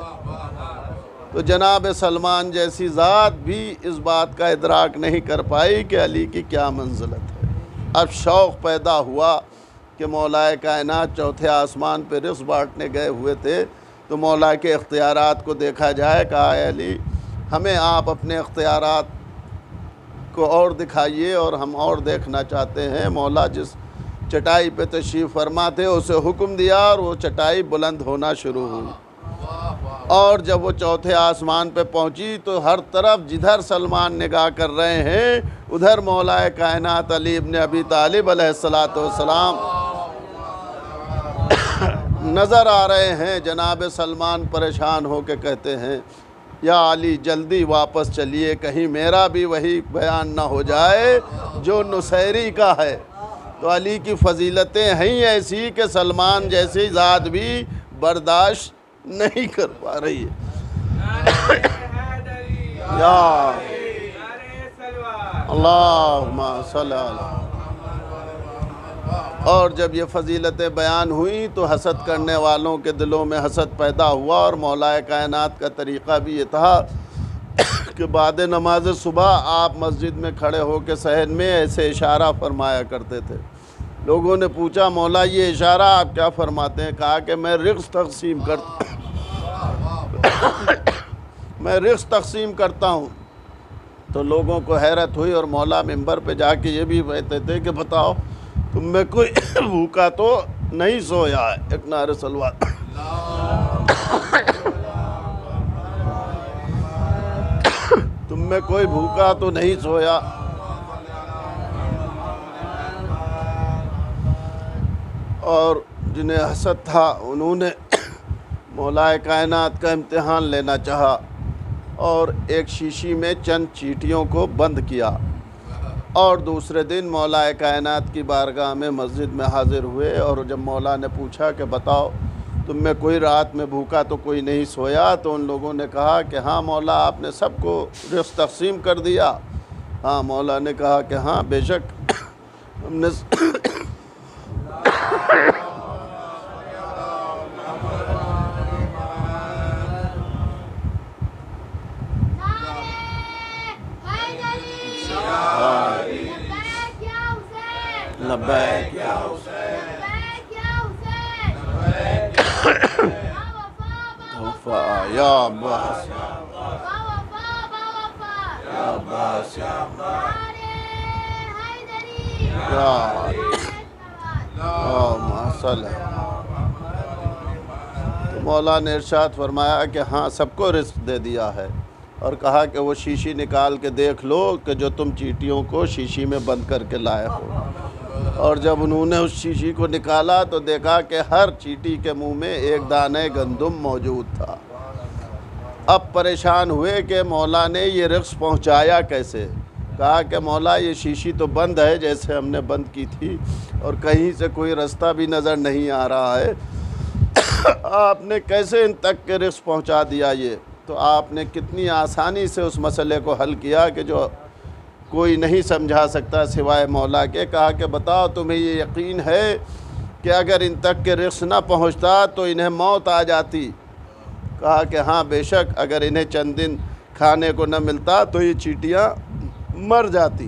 तो जनाब सलमान जैसी ज़ात भी इस बात का इदराक नहीं कर पाई कि अली की क्या मंज़िलत है। अब शौक़ पैदा हुआ कि मौलाए कायनात 4थे आसमान पर रिज़्क़ बाँटने गए हुए थे, तो मौला के इख्तियारात को देखा जाए। कहा अली, हमें आप अपने इख्तियारात को और दिखाइए और हम और देखना चाहते हैं। मौला जिस चटाई पे तशरीफ़ फरमा थे उसे हुक्म दिया और वो चटाई बुलंद होना शुरू हुई। और जब वो 4थे आसमान पे पहुंची तो हर तरफ जिधर सलमान निगाह कर रहे हैं उधर मौलाए कायनात अली इब्न अबी तालिब अलैहिस्सलातु वस्सलाम नज़र आ रहे हैं। जनाब सलमान परेशान हो के कहते हैं या अली जल्दी वापस चलिए, कहीं मेरा भी वही बयान ना हो जाए जो नुसैरी का है। तो अली की फजीलतें हैं ऐसी कि सलमान जैसी ज़ात भी बर्दाश्त नहीं कर पा रही है। या अल्लाहुम्मा सल्ली अला। और जब ये फजीलतें बयान हुई तो हसद करने वालों के दिलों में हसद पैदा हुआ। और मौलाए कायनात का तरीक़ा भी ये था कि बाद नमाज सुबह आप मस्जिद में खड़े होकर सहन में ऐसे इशारा फरमाया करते थे। लोगों ने पूछा, मौला ये इशारा आप क्या फरमाते हैं? कहा कि मैं रिज़्क़ तक़सीम करता हूँ। तो लोगों को हैरत हुई और मौला मिंबर पे जाके ये भी कहते थे कि बताओ तुम में कोई भूखा तो नहीं सोया है? एक नारे सलवात। तुम में कोई भूखा तो नहीं सोया। और जिन्हें हसद था उन्होंने मौलाए कायनात का इम्तिहान लेना चाहा और एक शीशी में चंद चींटियों को बंद किया। और दूसरे दिन मौलाए कायनात की बारगाह में मस्जिद में हाज़िर हुए। और जब मौला ने पूछा कि बताओ तुम में कोई रात में भूखा तो कोई नहीं सोया? तो उन लोगों ने कहा कि हाँ मौला, आपने सबको रिज़्क़ तक़सीम कर दिया। हाँ, मौला ने कहा कि हाँ बेशक हमने लब्बैक या वफ़ा या अब्बास या अब्बास या माशाअल्लाह। तो मौला ने इरशाद फरमाया कि हाँ सबको रिज़्क़ दे दिया है। और कहा कि वो शीशी निकाल के देख लो कि जो तुम चींटियों को शीशी में बंद करके लाए हो। और जब उन्होंने उस शीशी को निकाला तो देखा कि हर चींटी के मुंह में एक दाने गंदुम मौजूद था। अब परेशान हुए कि मौला ने ये रिज़्क़ पहुंचाया कैसे? कहा कि मौला ये शीशी तो बंद है जैसे हमने बंद की थी और कहीं से कोई रास्ता भी नज़र नहीं आ रहा है। आपने कैसे इन तक के रिज़्क़ पहुंचा दिया? ये तो आपने कितनी आसानी से उस मसले को हल किया कि जो कोई नहीं समझा सकता सिवाय मौला के। कहा कि बताओ तुम्हें ये यकीन है कि अगर इन तक के रिज़्क़ ना पहुंचता तो इन्हें मौत आ जाती? कहा कि हाँ बेशक, अगर इन्हें चंद दिन खाने को न मिलता तो ये चींटियाँ मर जाती।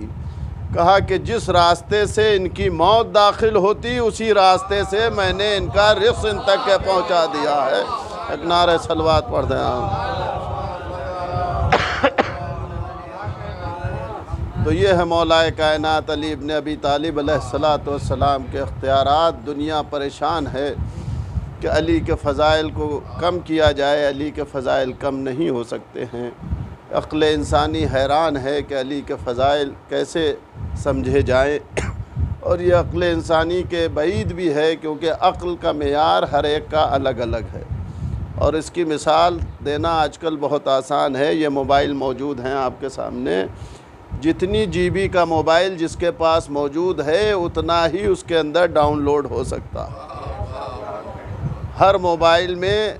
कहा कि जिस रास्ते से इनकी मौत दाखिल होती उसी रास्ते से मैंने इनका रिज़्क़ इन तक के पहुँचा दिया है। एक नारे सलवात पढ़ दें। तो ये है मौलाए कायनात अली इब्न अबी तालिब अलैहिस्सलातु वस्सलाम के इख्तियारात। दुनिया परेशान है कि अली के फ़ज़ाइल को कम किया जाए। अली के फ़ज़ाइल कम नहीं हो सकते हैं। अक़्ल इंसानी हैरान है कि अली के फ़ज़ाइल कैसे समझे जाएं। और ये अक़्ल इंसानी के बईद भी है क्योंकि अक़्ल का मेयार हर एक का अलग अलग है। और इसकी मिसाल देना आजकल बहुत आसान है। ये मोबाइल मौजूद हैं आपके सामने। जितनी जीबी का मोबाइल जिसके पास मौजूद है उतना ही उसके अंदर डाउनलोड हो सकता। हर मोबाइल में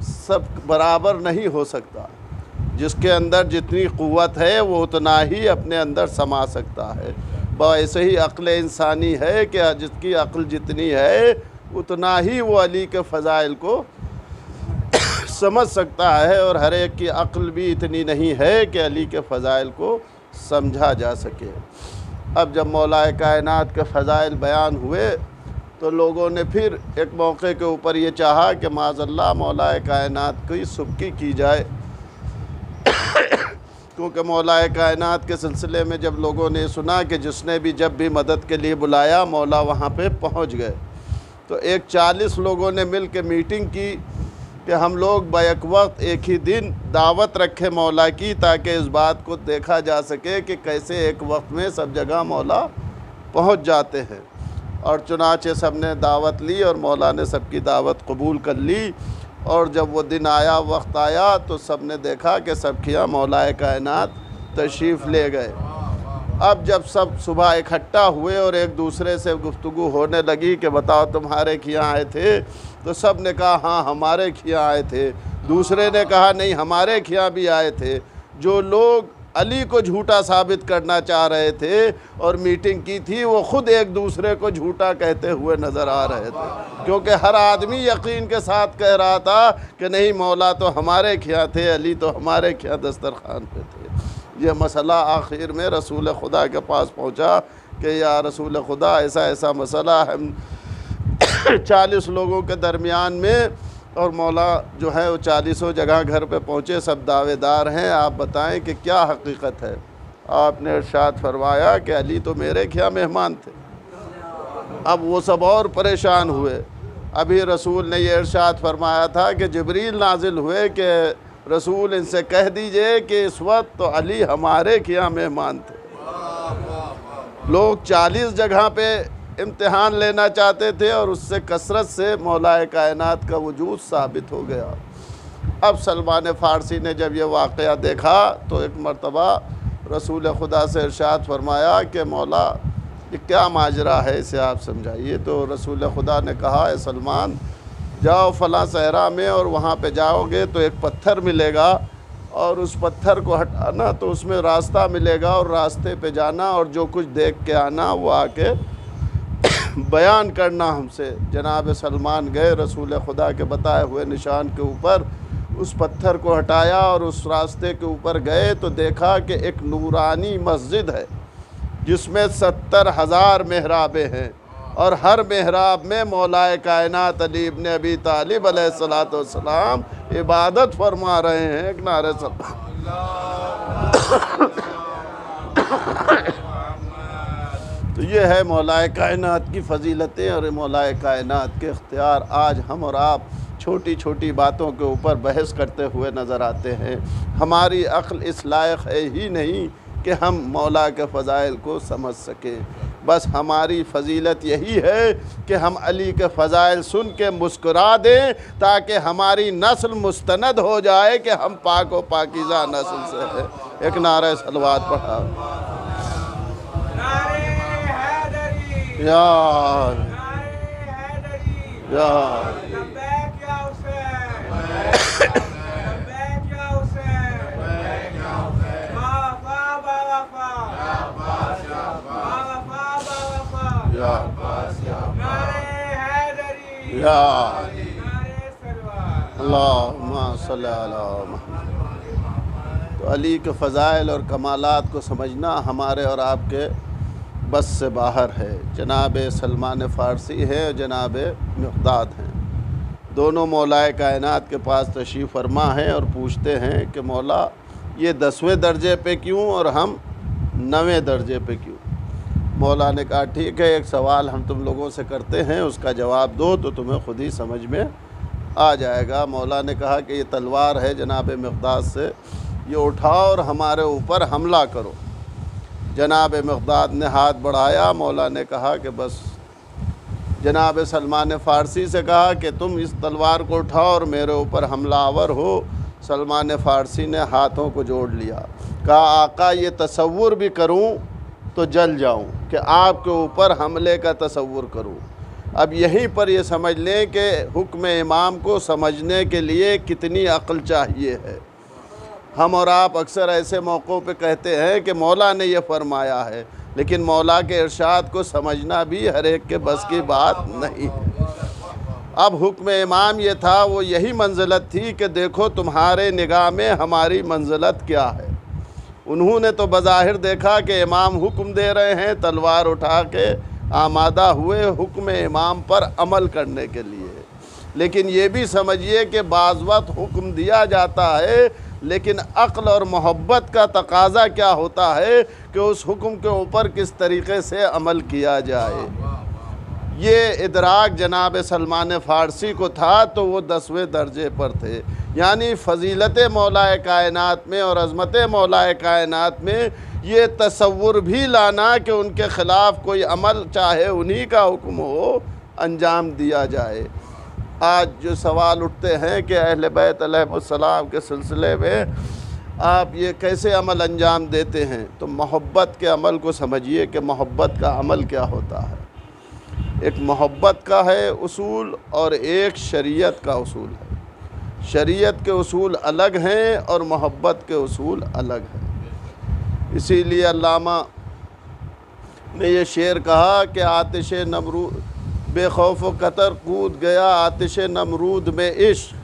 सब बराबर नहीं हो सकता। जिसके अंदर जितनी क़ुव्वत है वो उतना ही अपने अंदर समा सकता है। ऐसे ही अक़्ल इंसानी है कि जिसकी अक़्ल जितनी है उतना ही वो अली के फ़ज़ाइल को समझ सकता है। और हर एक की अक़्ल भी इतनी नहीं है कि अली के फ़ज़ाइल को समझा जा सके। अब जब मौलाए कायनात के फ़ज़ाइल बयान हुए तो लोगों ने फिर एक मौके के ऊपर ये चाहा कि माज़अल्लाह मौलाए कायनात की सुबकी की जाए। क्योंकि मौलाए कायनात के सिलसिले में जब लोगों ने सुना कि जिसने भी जब भी मदद के लिए बुलाया मौला वहाँ पे पहुँच गए, तो एक 40 लोगों ने मिल के मीटिंग की कि हम लोग बैक वक्त एक ही दिन दावत रखें मौला की, ताकि इस बात को देखा जा सके कि कैसे एक वक्त में सब जगह मौला पहुंच जाते हैं। और चुनाचे सब ने दावत ली और मौला ने सबकी दावत कबूल कर ली। और जब वो दिन आया, वक्त आया, तो सब ने देखा कि सब खियाँ मौलाए कायनात तशरीफ़ ले गए। अब जब सब सुबह इकट्ठा हुए और एक दूसरे से गुफ्तगू होने लगी कि बताओ तुम्हारे खियाँ आए थे, तो सब ने कहा हाँ हमारे खियाँ आए थे। दूसरे ने कहा नहीं हमारे खियाँ भी आए थे। जो लोग अली को झूठा साबित करना चाह रहे थे और मीटिंग की थी, वो ख़ुद एक दूसरे को झूठा कहते हुए नज़र आ रहे थे, क्योंकि हर आदमी यकीन के साथ कह रहा था कि नहीं मौला तो हमारे खियाँ थे, अली तो हमारे खियाँ दस्तरखान पे थे। ये मसला आखिर में रसूल खुदा के पास पहुँचा कि या रसूल खुदा ऐसा ऐसा मसला हम 40 लोगों के दरमियान में, और मौला जो है वो 40 जगह घर पे पहुँचे, सब दावेदार हैं, आप बताएं कि क्या हकीकत है। आपने इरशाद फरमाया कि अली तो मेरे क्या मेहमान थे। अब वो सब और परेशान हुए। अभी रसूल ने ये इरशाद फरमाया था कि जिब्रील नाजिल हुए कि रसूल इनसे कह दीजिए कि इस वक्त तो अली हमारे क्या मेहमान थे। लोग 40 जगह पे इम्तिहान लेना चाहते थे और उससे कसरत से मौलाए कायनात का वजूद साबित हो गया। अब सलमान फ़ारसी ने जब यह वाक़या देखा तो एक मरतबा रसूल खुदा से इरशाद फरमाया कि मौला ये क्या माजरा है, इसे आप समझाइए। तो रसूल खुदा ने कहा है सलमान जाओ फ़लाँ सहरा में और वहाँ पे जाओगे तो एक पत्थर मिलेगा और उस पत्थर को हटाना तो उसमें रास्ता मिलेगा और रास्ते पे जाना और जो कुछ देख के आना वो आके बयान करना हमसे। जनाब सलमान गए रसूल खुदा के बताए हुए निशान के ऊपर, उस पत्थर को हटाया और उस रास्ते के ऊपर गए तो देखा कि एक नूरानी मस्जिद है जिसमें 70,000 मेहराबें हैं और हर मेहराब में मौलाए कायनात अली इब्न अबी तालिब अलैहिस्सलातु वस्सलाम इबादत फरमा रहे हैं। एक नारे तो ये है मौलाए कायनात की फ़जीलतें और मौलाए कायनात के इख्तियार। आज हम और आप छोटी छोटी बातों के ऊपर बहस करते हुए नज़र आते हैं। हमारी अक्ल इस लायक है ही नहीं कि हम मौला के फ़ज़ाइल को समझ सकें। बस हमारी फ़जीलत यही है कि हम अली के फ़ज़ाइल सुन के मुस्कुरा दें ताकि हमारी नस्ल मुस्तनद हो जाए कि हम पाक व पाकीज़ा नस्ल से है। एक नारे सलवात पढ़ा यार यार अल्लाहुम्मा सल्ली अला मुहम्मद। तो अली के फ़ज़ाइल और कमालात को समझना हमारे और आपके बस से बाहर है। जनाब सलमान फ़ारसी हैं और जनाब मिक़दाद हैं, दोनों मौलाए कायनात के पास तशरीफ़ फरमा हैं और पूछते हैं कि मौला ये 10वें दर्जे पे क्यों और हम 9वें दर्जे पे क्यों। मौला ने कहा ठीक है, एक सवाल हम तुम लोगों से करते हैं, उसका जवाब दो तो तुम्हें ख़ुद ही समझ में आ जाएगा। मौला ने कहा कि ये तलवार है जनाब मिक़दाद से, ये उठाओ और हमारे ऊपर हमला करो। जनाब मिक़दाद ने हाथ बढ़ाया। मौला ने कहा कि बस। जनाब सलमान फ़ारसी से कहा कि तुम इस तलवार को उठाओ और मेरे ऊपर हमलावर हो। सलमान फ़ारसी ने हाथों को जोड़ लिया। कहा आका ये तसव्वुर भी करूं तो जल जाऊं कि आपके ऊपर हमले का तसव्वुर करूं। अब यहीं पर ये समझ लें कि हुक्म इमाम को समझने के लिए कितनी अक्ल चाहिए है। हम और आप अक्सर ऐसे मौक़ों पे कहते हैं कि मौला ने ये फ़रमाया है, लेकिन मौला के इरशाद को समझना भी हर एक के बस की बात नहीं है। अब हुक्म इमाम ये था, वो यही मंजिलत थी कि देखो तुम्हारे निगाह में हमारी मंजिलत क्या है। उन्होंने तो बज़ाहिर देखा कि इमाम हुक्म दे रहे हैं, तलवार उठा के आमादा हुए हुक्म इमाम पर अमल करने के लिए। लेकिन ये भी समझिए कि बाज़ वक़्त हुक्म दिया जाता है, लेकिन अक्ल और मोहब्बत का तकाज़ा क्या होता है कि उस हुक्म के ऊपर किस तरीक़े से अमल किया जाए। ये इदराक जनाब सलमान फ़ारसी को था तो वो 10वें दर्जे पर थे। यानी फ़जीलत मौलाए कायनात में और अज़मत मौलाए कायनात में ये तसव्वुर भी लाना कि उनके ख़िलाफ़ कोई अमल चाहे उन्हीं का हुक्म हो अंजाम दिया जाए। आज जो सवाल उठते हैं कि अहले बैत अलैहिमुस्सलाम के सिलसिले में आप ये कैसे अमल अंजाम देते हैं, तो मोहब्बत के अमल को समझिए कि मोहब्बत का अमल क्या होता है। एक मोहब्बत का है उसूल और एक शरीयत का उसूल है। शरीयत के उसूल अलग हैं और मोहब्बत के उसूल अलग हैं। इसीलिए अल्लामा ने ये शेर कहा कि आतिश नमरूद बेखौफ कतर कूद गया आतिश नमरूद में इश्क,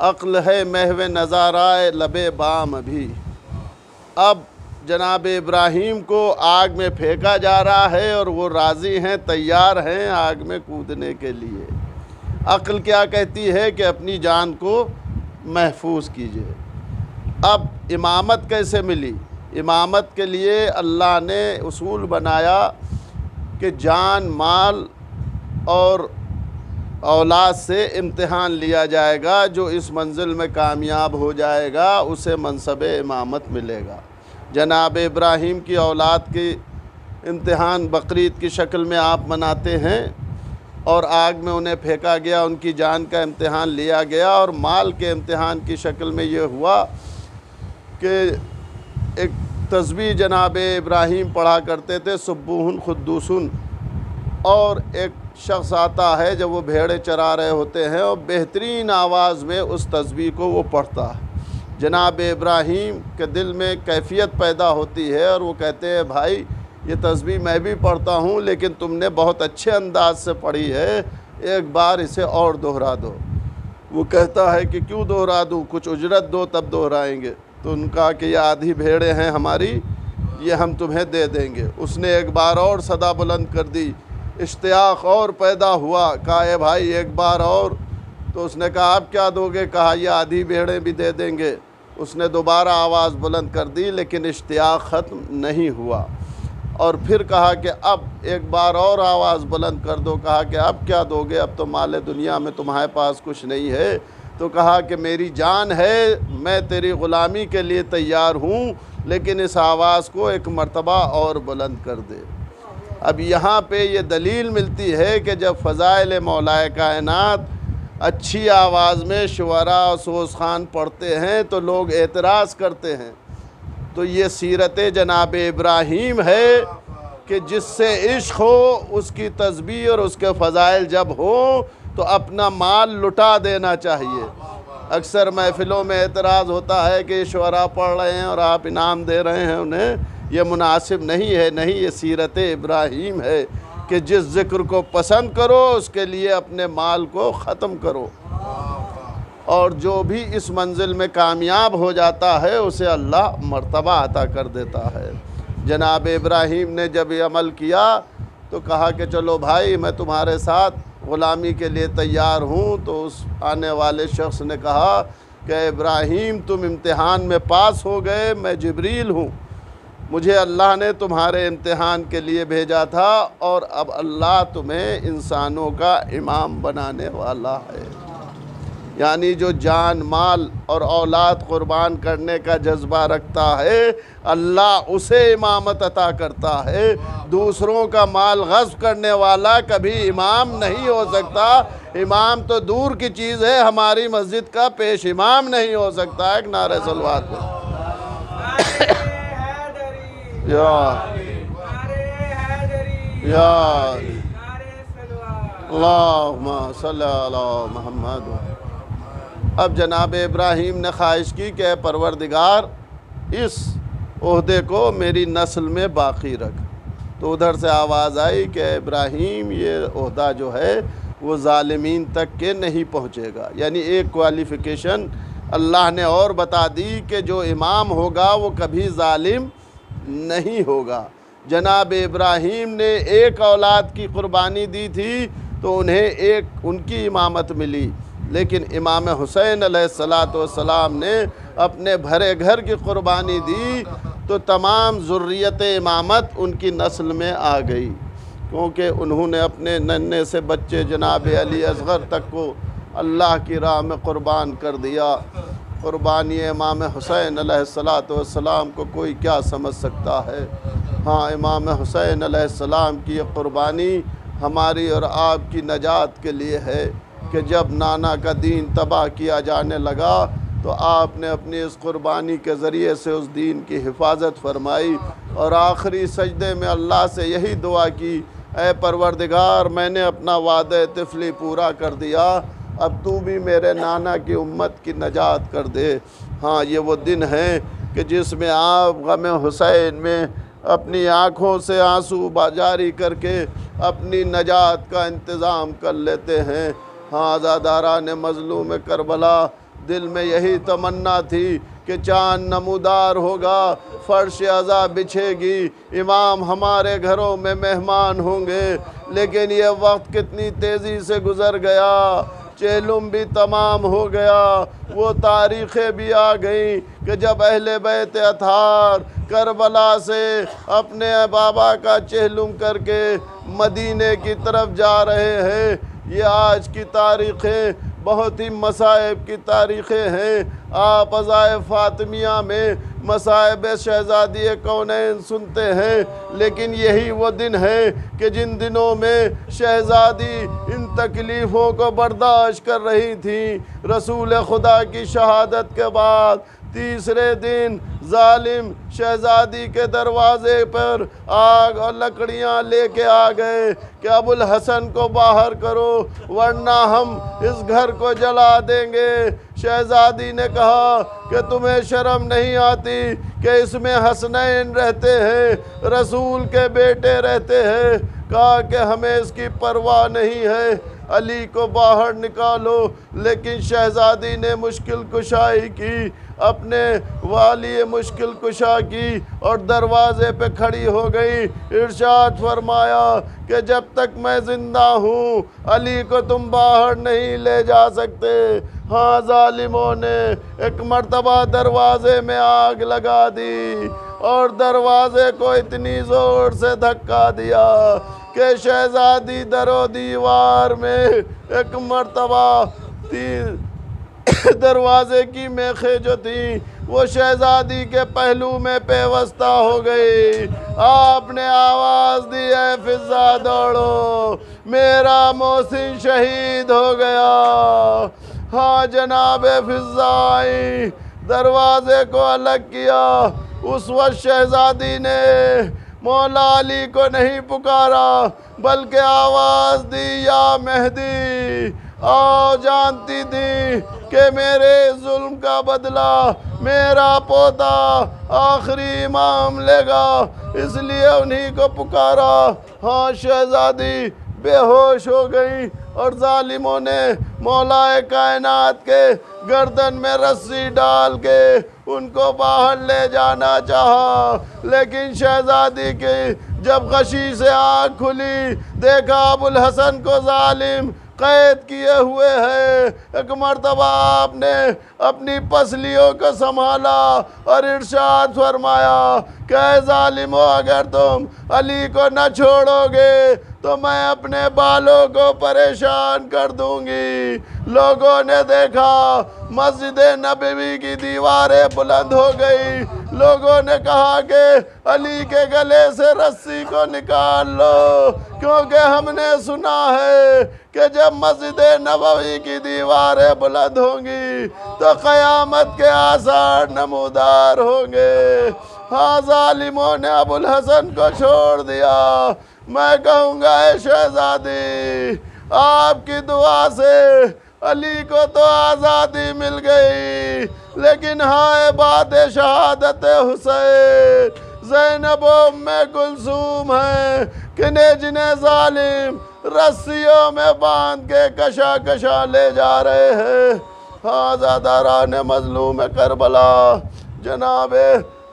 अक्ल है महवे नज़ाराए लबे बाम भी। अब जनाब इब्राहीम को आग में फेंका जा रहा है और वो राज़ी हैं, तैयार हैं आग में कूदने के लिए। अक्ल क्या कहती है कि अपनी जान को महफूज कीजिए। अब इमामत कैसे मिली? इमामत के लिए अल्लाह ने उसूल बनाया कि जान माल और औलाद से इम्तिहान लिया जाएगा। जो इस मंजिल में कामयाब हो जाएगा उसे मनसब इमामत मिलेगा। जनाब इब्राहीम की औलाद की इम्तिहान बकरीद की शक्ल में आप मनाते हैं और आग में उन्हें फेंका गया, उनकी जान का इम्तिहान लिया गया। और माल के इम्तिहान की शक्ल में ये हुआ कि एक तस्बीह जनाब इब्राहीम पढ़ा करते थे, सुब्बूहुन खुद्दूसुन। और एक शख्स आता है जब वो भेड़े चरा रहे होते हैं और बेहतरीन आवाज़ में उस तस्बीह को वो पढ़ता है। जनाब इब्राहीम के दिल में कैफियत पैदा होती है और वो कहते हैं भाई ये तस्बीह मैं भी पढ़ता हूँ लेकिन तुमने बहुत अच्छे अंदाज से पढ़ी है, एक बार इसे और दोहरा दो। वो कहता है कि क्यों दोहरा दूँ, कुछ उजरत दो तब दोहराएंगे। तो उनका कि ये आधी भेड़ें हैं हमारी, ये हम तुम्हें दे देंगे। उसने एक बार और सदा बुलंद कर दी, इश्तियाक और पैदा हुआ, कहा ए भाई एक बार और। तो उसने कहा आप क्या दोगे? कहा ये आधी भेड़ें भी दे देंगे। उसने दोबारा आवाज़ बुलंद कर दी लेकिन इश्तियाक ख़त्म नहीं हुआ। और फिर कहा कि अब एक बार और आवाज़ बुलंद कर दो। कहा कि अब क्या दोगे? अब तो माल दुनिया में तुम्हारे पास कुछ नहीं है। तो कहा कि मेरी जान है, मैं तेरी ग़ुलामी के लिए तैयार हूँ, लेकिन इस आवाज़ को एक मर्तबा और बुलंद कर दे। अब यहाँ पे ये दलील मिलती है कि जब फ़ज़ाइल मौलाए कायनात अच्छी आवाज़ में शुअरा और सोज़ खान पढ़ते हैं तो लोग एतराज़ करते हैं। तो ये सीरत जनाब इब्राहीम है कि जिससे इश्क हो उसकी तस्बीह और उसके फ़ज़ाइल जब हो तो अपना माल लुटा देना चाहिए। अक्सर महफ़िलों में एतराज़ होता है कि शुअरा पढ़ रहे हैं और आप इनाम दे रहे हैं उन्हें, ये मुनासिब नहीं है। नहीं, ये सीरत इब्राहीम है कि जिस ज़िक्र को पसंद करो उसके लिए अपने माल को ख़त्म करो। और जो भी इस मंजिल में कामयाब हो जाता है उसे अल्लाह मर्तबा अता कर देता है। जनाब इब्राहीम ने जब ये अमल किया तो कहा कि चलो भाई मैं तुम्हारे साथ ग़ुलामी के लिए तैयार हूँ। तो उस आने वाले शख्स ने कहा कि इब्राहीम तुम इम्तिहान में पास हो गए, मैं जिब्रील हूँ, मुझे अल्लाह ने तुम्हारे इम्तिहान के लिए भेजा था और अब अल्लाह तुम्हें इंसानों का इमाम बनाने वाला है। यानी जो जान माल और औलाद क़ुरबान करने का जज्बा रखता है अल्लाह उसे इमामत अता करता है। दूसरों का माल ग़स्ब करने वाला कभी इमाम नहीं हो सकता। इमाम तो दूर की चीज़ है, हमारी मस्जिद का पेश इमाम नहीं हो सकता। एक नारे सलवात पे अल्लाहुम्मा सल्ली अला मुहम्मद। अब जनाब इब्राहीम ने ख्वाहिश की कि परवरदिगार इस ओहदे को मेरी नस्ल में बाकी रख। तो उधर से आवाज़ आई कि इब्राहीम ये ओहदा जो है वो ज़ालिमीन तक के नहीं पहुँचेगा। यानी एक क्वालिफ़िकेशन अल्लाह ने और बता दी कि जो इमाम होगा वो कभी ज़ालिम नहीं होगा। जनाब इब्राहीम ने एक औलाद की क़ुरबानी दी थी तो उन्हें एक उनकी इमामत मिली, लेकिन इमाम हुसैन अलैहिस्सलाम ने अपने भरे घर की क़ुरबानी दी तो तमाम ज़ुर्रियत इमामत उनकी नस्ल में आ गई, क्योंकि उन्होंने अपने नन्हे से बच्चे जनाब अली असग़र तक को अल्लाह की राह में क़ुरबान कर दिया। क़ुरबानी इमाम हुसैन अलैहिस्सलाम को कोई क्या समझ सकता है। हाँ, इमाम हुसैन अलैहिस्सलाम की ये क़ुरबानी हमारी और आपकी नजात के लिए है। कि जब नाना का दीन तबाह किया जाने लगा तो आपने अपनी इस कुर्बानी के ज़रिए से उस दीन की हिफाजत फरमाई और आखिरी सजदे में अल्लाह से यही दुआ की, ऐ परवरदिगार मैंने अपना वादे तिफली पूरा कर दिया, अब तू भी मेरे नाना की उम्मत की नजात कर दे। हाँ, ये वो दिन है कि जिसमें आप गम हुसैन में अपनी आँखों से आंसू जारी करके अपनी नजात का इंतज़ाम कर लेते हैं। हाँ, आज़ादारान मज़लूम करबला दिल में यही तमन्ना थी कि चाँद नमूदार होगा, फ़र्श अज़ा बिछेगी, इमाम हमारे घरों में मेहमान होंगे, लेकिन ये वक्त कितनी तेज़ी से गुज़र गया, चेलुम भी तमाम हो गया, वो तारीख़ें भी आ गईं कि जब अहले बैत अतार करबला से अपने बाबा का चेलुम करके मदीने की तरफ जा रहे हैं। ये आज की तारीख़ें बहुत ही मसाइब की तारीख़ें हैं। आप अज़ाए फ़ातिमिया में मसाइब शहज़ादी कौनैन सुनते हैं, लेकिन यही वो दिन है कि जिन दिनों में शहज़ादी इन तकलीफ़ों को बर्दाश्त कर रही थी। रसूल खुदा की शहादत के बाद तीसरे दिन जालिम शहज़ादी के दरवाज़े पर आग और लकड़ियाँ लेके आ गए कि अबुल हसन को बाहर करो वरना हम इस घर को जला देंगे। शहज़ादी ने कहा कि तुम्हें शर्म नहीं आती कि इसमें हसनैन रहते हैं, रसूल के बेटे रहते हैं। कहा कि हमें इसकी परवाह नहीं है, अली को बाहर निकालो। लेकिन शहज़ादी ने मुश्किल कुशाई की, अपने वाली मुश्किल कुशा की और दरवाज़े पे खड़ी हो गई। इरशाद फरमाया कि जब तक मैं ज़िंदा हूँ अली को तुम बाहर नहीं ले जा सकते। हाँ, जालिमों ने एक मर्तबा दरवाज़े में आग लगा दी और दरवाज़े को इतनी ज़ोर से धक्का दिया कि शहज़ादी दरो दीवार में एक मर्तबा दरवाज़े की मेखें जो थी वो शहज़ादी के पहलू में पेवस्ता हो गई। आपने आवाज़ दी, है फिज़ा दौड़ो, मेरा मोहसिन शहीद हो गया। हाँ जनाब फिज़ा आई, दरवाज़े को अलग किया। उस वक्त शहज़ादी ने मौला अली को नहीं पुकारा बल्कि आवाज़ दी, या मेहदी आओ। जानती थी कि मेरे जुल्म का बदला मेरा पोता आखिरी इमाम लेगा, इसलिए उन्हीं को पुकारा। हाँ, शहज़ादी बेहोश हो गई और जालिमों ने मौलाए कायनात के गर्दन में रस्सी डाल के उनको बाहर ले जाना चाहा। लेकिन शहज़ादी की जब गशी से आँख खुली, देखा अबुल हसन को जालिम कैद किए हुए है। एक मर्तबा आपने अपनी पसलियों को संभाला और इरशाद फरमाया कि जालिमो, अगर तुम अली को न छोड़ोगे तो मैं अपने बालों को परेशान कर दूंगी। लोगों ने देखा मस्जिद नबवी की दीवारें बुलंद हो गई। लोगों ने कहा कि अली के गले से रस्सी को निकाल लो, क्योंकि हमने सुना है कि जब मस्जिद नबवी की दीवारें बुलंद होंगी तो क़यामत के आसार नमूदार होंगे। हाँ, जालिमों ने अबुल हसन को छोड़ दिया। मैं कहूँगा ऐ शहज़ादी, आपकी दुआ से अली को तो आज़ादी मिल गई, लेकिन हाय बात शहादत हुसैन, ज़ैनब उम्मे कुलसूम है कि जिन्हें जालिम रस्सियों में बांध के कशा कशा ले जा रहे हैं। हाँ, ज़ादारान मज़लूम करबला जनाब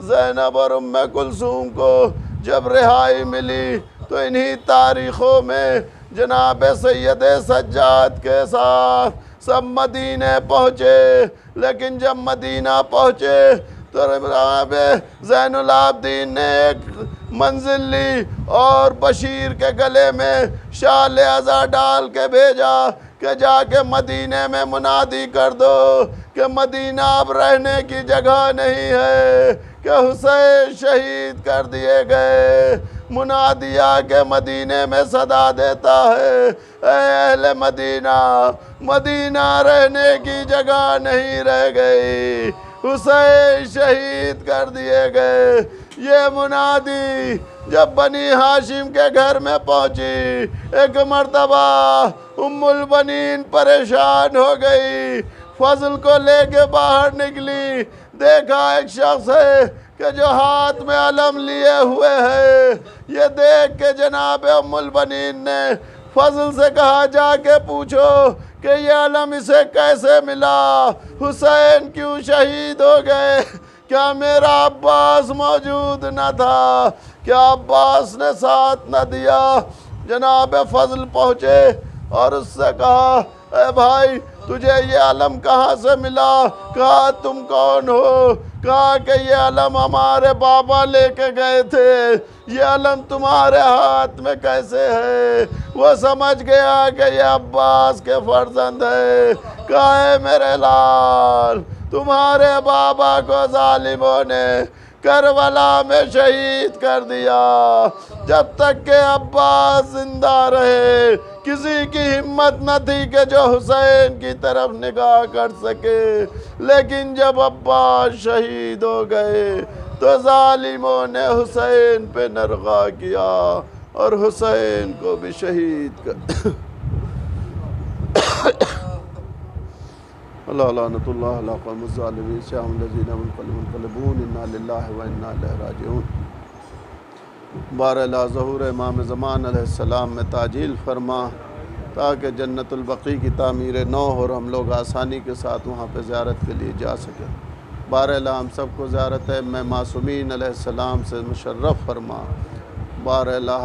ज़ैनब और उम्मे कुलसूम को जब रिहाई मिली तो इन्हीं तारीख़ों में जनाब सैयद सज्जाद के साथ सब मदीने पहुँचे। लेकिन जब मदीना पहुँचे तो जनाब ज़ैनुल आबदीन ने एक मंजिल ली और बशीर के गले में शाल अज़ा डाल के भेजा कि जाके मदीने में मुनादी कर दो कि मदीना अब रहने की जगह नहीं है, कि हुसैन शहीद कर दिए गए। मुनादिया के मदीने में सदा देता है, ऐ अहले मदीना, मदीना रहने की जगह नहीं रह गई, हुसैन शहीद कर दिए गए। ये मुनादी जब बनी हाशिम के घर में पहुंची, एक मर्तबा उम्मुल बनीन परेशान हो गई, फजल को लेके बाहर निकली, देखा एक शख्स है कि जो हाथ में अलम लिए हुए है। ये देख के जनाब उम्मुल बनीन ने फजल से कहा, जाके पूछो कि ये अलम इसे कैसे मिला, हुसैन क्यों शहीद हो गए, क्या मेरा अब्बास मौजूद न था, क्या अब्बास ने साथ न दिया। जनाब फजल पहुँचे और उससे कहा, ए भाई तुझे ये अलम कहाँ से मिला, कहा तुम कौन हो, कहा कि ये अलम हमारे बाबा लेके गए थे, ये अलम तुम्हारे हाथ में कैसे है। वो समझ गया कि ये अब्बास के फर्जंद है। कहा, है मेरे लाल, तुम्हारे बाबा को जालिमों ने करबला में शहीद कर दिया। जब तक के अब्बास जिंदा रहे किसी की हिम्मत न थी कि जो हुसैन की तरफ निगाह कर सके, लेकिन जब अब्बास शहीद हो गए तो जालिमों ने हुसैन पे नरगा किया और हुसैन को भी शहीद कर अल्लाह लानतुल्लाह अला क़ौमिज़ ज़ालिमीन शअलज़ीना मुनक़लिबून इन्ना लिल्लाहि व इन्ना इलैहि राजिऊन। बारला ज़हूर इमाम ज़मान अलैहिस्सलाम में ताजील फरमा ताकि जन्नतुल बक़ी की तामीर नौ हो और हम लोग आसानी के साथ वहाँ पे ज़ियारत के लिए जा सकें। बारला हम सबको ज़ियारत है मैं मासूमीन अलैहिस्सलाम से मुशर्रफ़ फरमा। बारला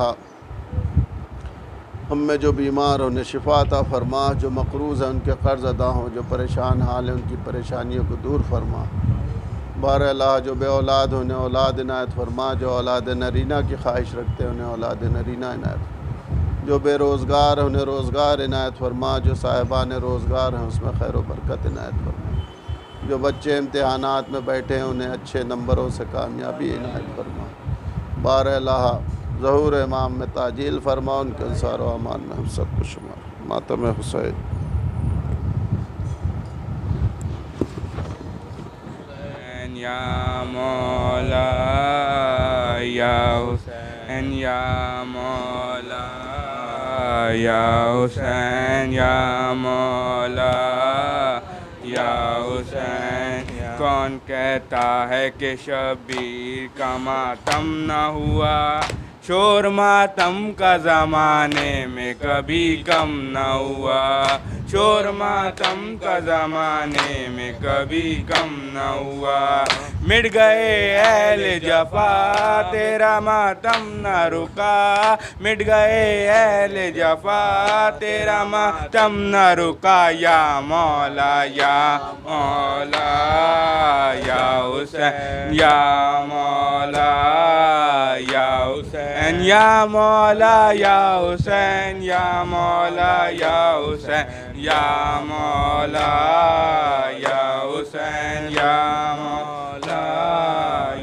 हम में जो बीमार उन्हें शिफा अता फरमा, जो मक़रूज़ हैं उनके कर्ज़ अदा हों, जो परेशान हाल हैं उनकी परेशानियों को दूर फरमा। बारला जो बे औलाद उन्हें औलाद इनायत फरमा, जो औलाद नरीना की ख्वाहिश रखते हैं उन्हें औलाद नरीना इनायत, जो बेरोज़गार उन्हें रोज़गार इनायत फरमा, जो साहिबान रोज़गार हैं उसमें खैर व बरकत इनायत फरमा, जो बच्चे इम्तिहानात में बैठे हैं उन्हें अच्छे नंबरों से कामयाबी इनायत फरमा। बारला ज़हूर इमाम में ताजील फरमा, उनके अंसार व अमान में हम सबको शुमार। मातम हुसैन। या मौला या हुसैन या मौला या हुसैन या मौला या हुसैन। कौन कहता है कि शबीर का मातम न हुआ, शोर मातम का ज़माने में कभी कम न हुआ, शोर मातम का ज़माने में कभी कम न हुआ। मिट गए अहले जफा तेरा मातम न रुका, मिट गए अहले जफा तेरा मातम न रुका। या मौला या मौला या हुसैन या मौला या हुसैन या मौला या हुसैन या मौला या हुसैन या मौला या हुसैन या मौला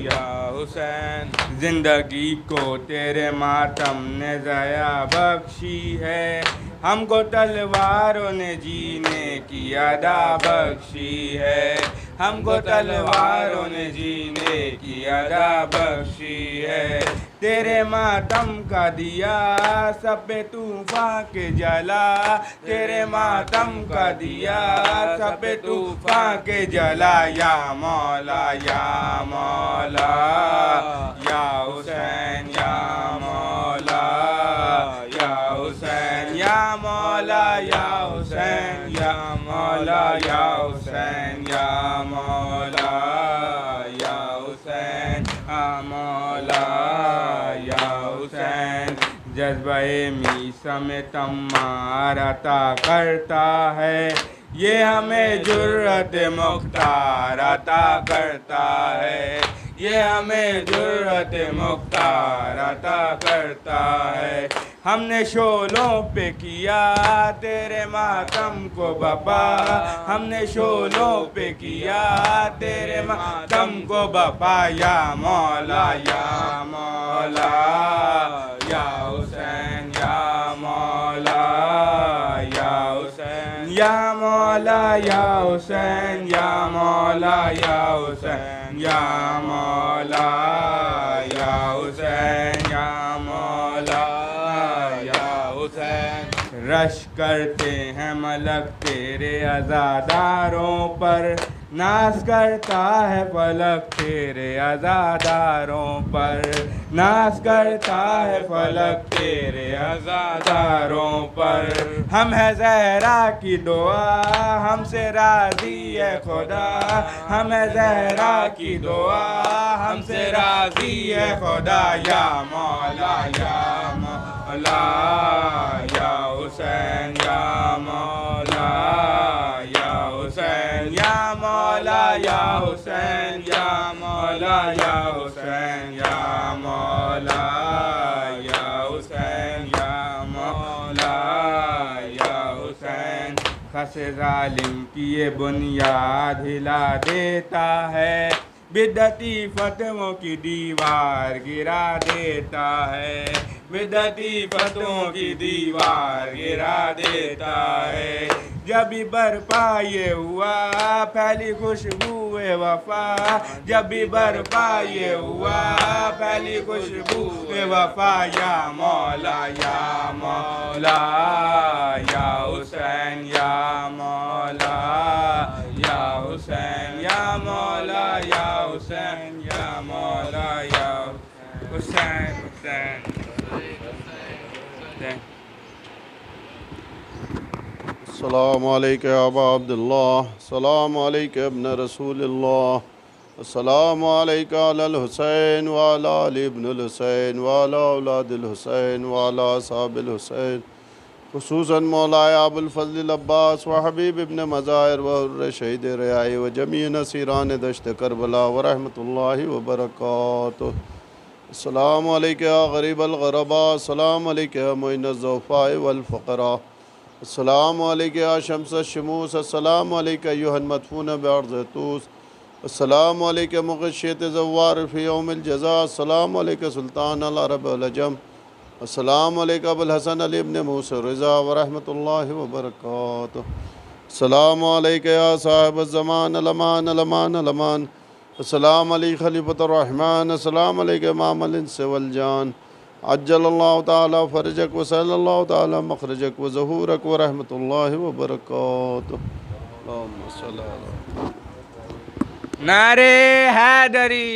या हुसैन। जिंदगी को तेरे मातम ने ज़या बख्शी है, हमको तलवारों ने जीने की अदा बख्शी है, हमको तलवारों ने जीने की अदा बख्शी है। तेरे मातम का दिया सब पे तूफ़ान के जला, तेरे मातम का दिया सब पे तूफ़ान के जला। या मौला या मौला या हुसैन या मौला या हुसैन या मौला या हुसैन या मौला या हुसैन या मौला या हुसैन या मौला या हुसैन। जज्बे मीसा में तम्मार अता करता है, ये हमें जुर्रत मुख्तार अता करता है, ये हमें जुर्रत मुख्तार अता करता है। हमने शोलों पे किया तेरे मातम को बपा, हमने शोलों पे किया तेरे मातम को बपा। या मौला या मौला या हुसैन या मौला या हुसैन या मौला या हुसैन या मौला या हुसैन या मौला या हुसैन या मौला या हुसैन। रश करते हैं मलक तेरे अज़ादारों पर, नाज करता है फलक तेरे अज़ादारों पर, नाज करता है फलक तेरे अज़ादारों पर। हम है ज़हरा की दुआ हमसे राज़ी है खुदा, हम है ज़हरा की दुआ हमसे राज़ी है खुदा। या मौला या मौला या हुसैन या मौला या हुसैन या मौला या हुसैन या मौला या हुसैन या मौला या हुसैन या मौला या हुसैन। खसे जालिम की ये बुनियाद हिला देता है, बिदती फतवों की दीवार गिरा देता है, बिदती फतवों की दीवार गिरा देता है। जब भी बरपा ये हुआ फैली खुशबू वफा, जब भी बरपा ये हुआ फैली खुशबू वफा। या मौला या मौला या हुसैन या मौला या हुसैन या मौला या हुसैन या मौला या हुसैन हुसैन। अस्सलामु अलैका या अबा अब्दुल्लाह, अस्सलामु अलैका इब्न रसूलिल्लाह, अस्सलामु अलैका अलल हुसैन व अला अली इब्नुल हुसैन व अला औलादिल हुसैन व अला असहाबिल हुसैन, खुसूसन मौलाए अबुल फज़ल अब्बास व हबीब इब्न मज़ाहिर व हुर्र शहीद रियाई व जमी नसीरान दश्त करबला व रहमतुल्लाहि व बरकातुहू। अस्सलामु अलैका या गरीबल ग़ुरबा, अस्सलामु अलैका या मुइनज़ ज़ुफ़ाए वल फ़ुक़रा, अस्सलामु अलैका या शम्स अश-शमूस, अस्सलामु अलैका अय्युहल मदफ़ून बिअर्ज़ तूस, अस्सलामु अलैका मुग़श्शियत ज़व्वार फ़ी यौमिल जज़ा, अस्सलामु अलैका सुल्तान अल अरब वल अजम, अस्सलामु अलैका अबुल हसन अली इब्न मूसा रिज़ा व रहमतुल्लाहि व बरकातुहू। अस्सलामु अलैका या साहिब ज़मान अल अमान अल अमान अल अमान, अस्सलामु अलैका खलीफ़तुर रहमान, अस्सलामु अलैका इमाम अल इंस वल जान, अज्जलल्लाहु ताला फ़रजक व सल्लल्लाहु ताला मख़रजक व ज़हूरक व रहमतुल्लाहि व बरकातुहू। अल्लाहुम्मा सल्लि अला नारे हैदरी।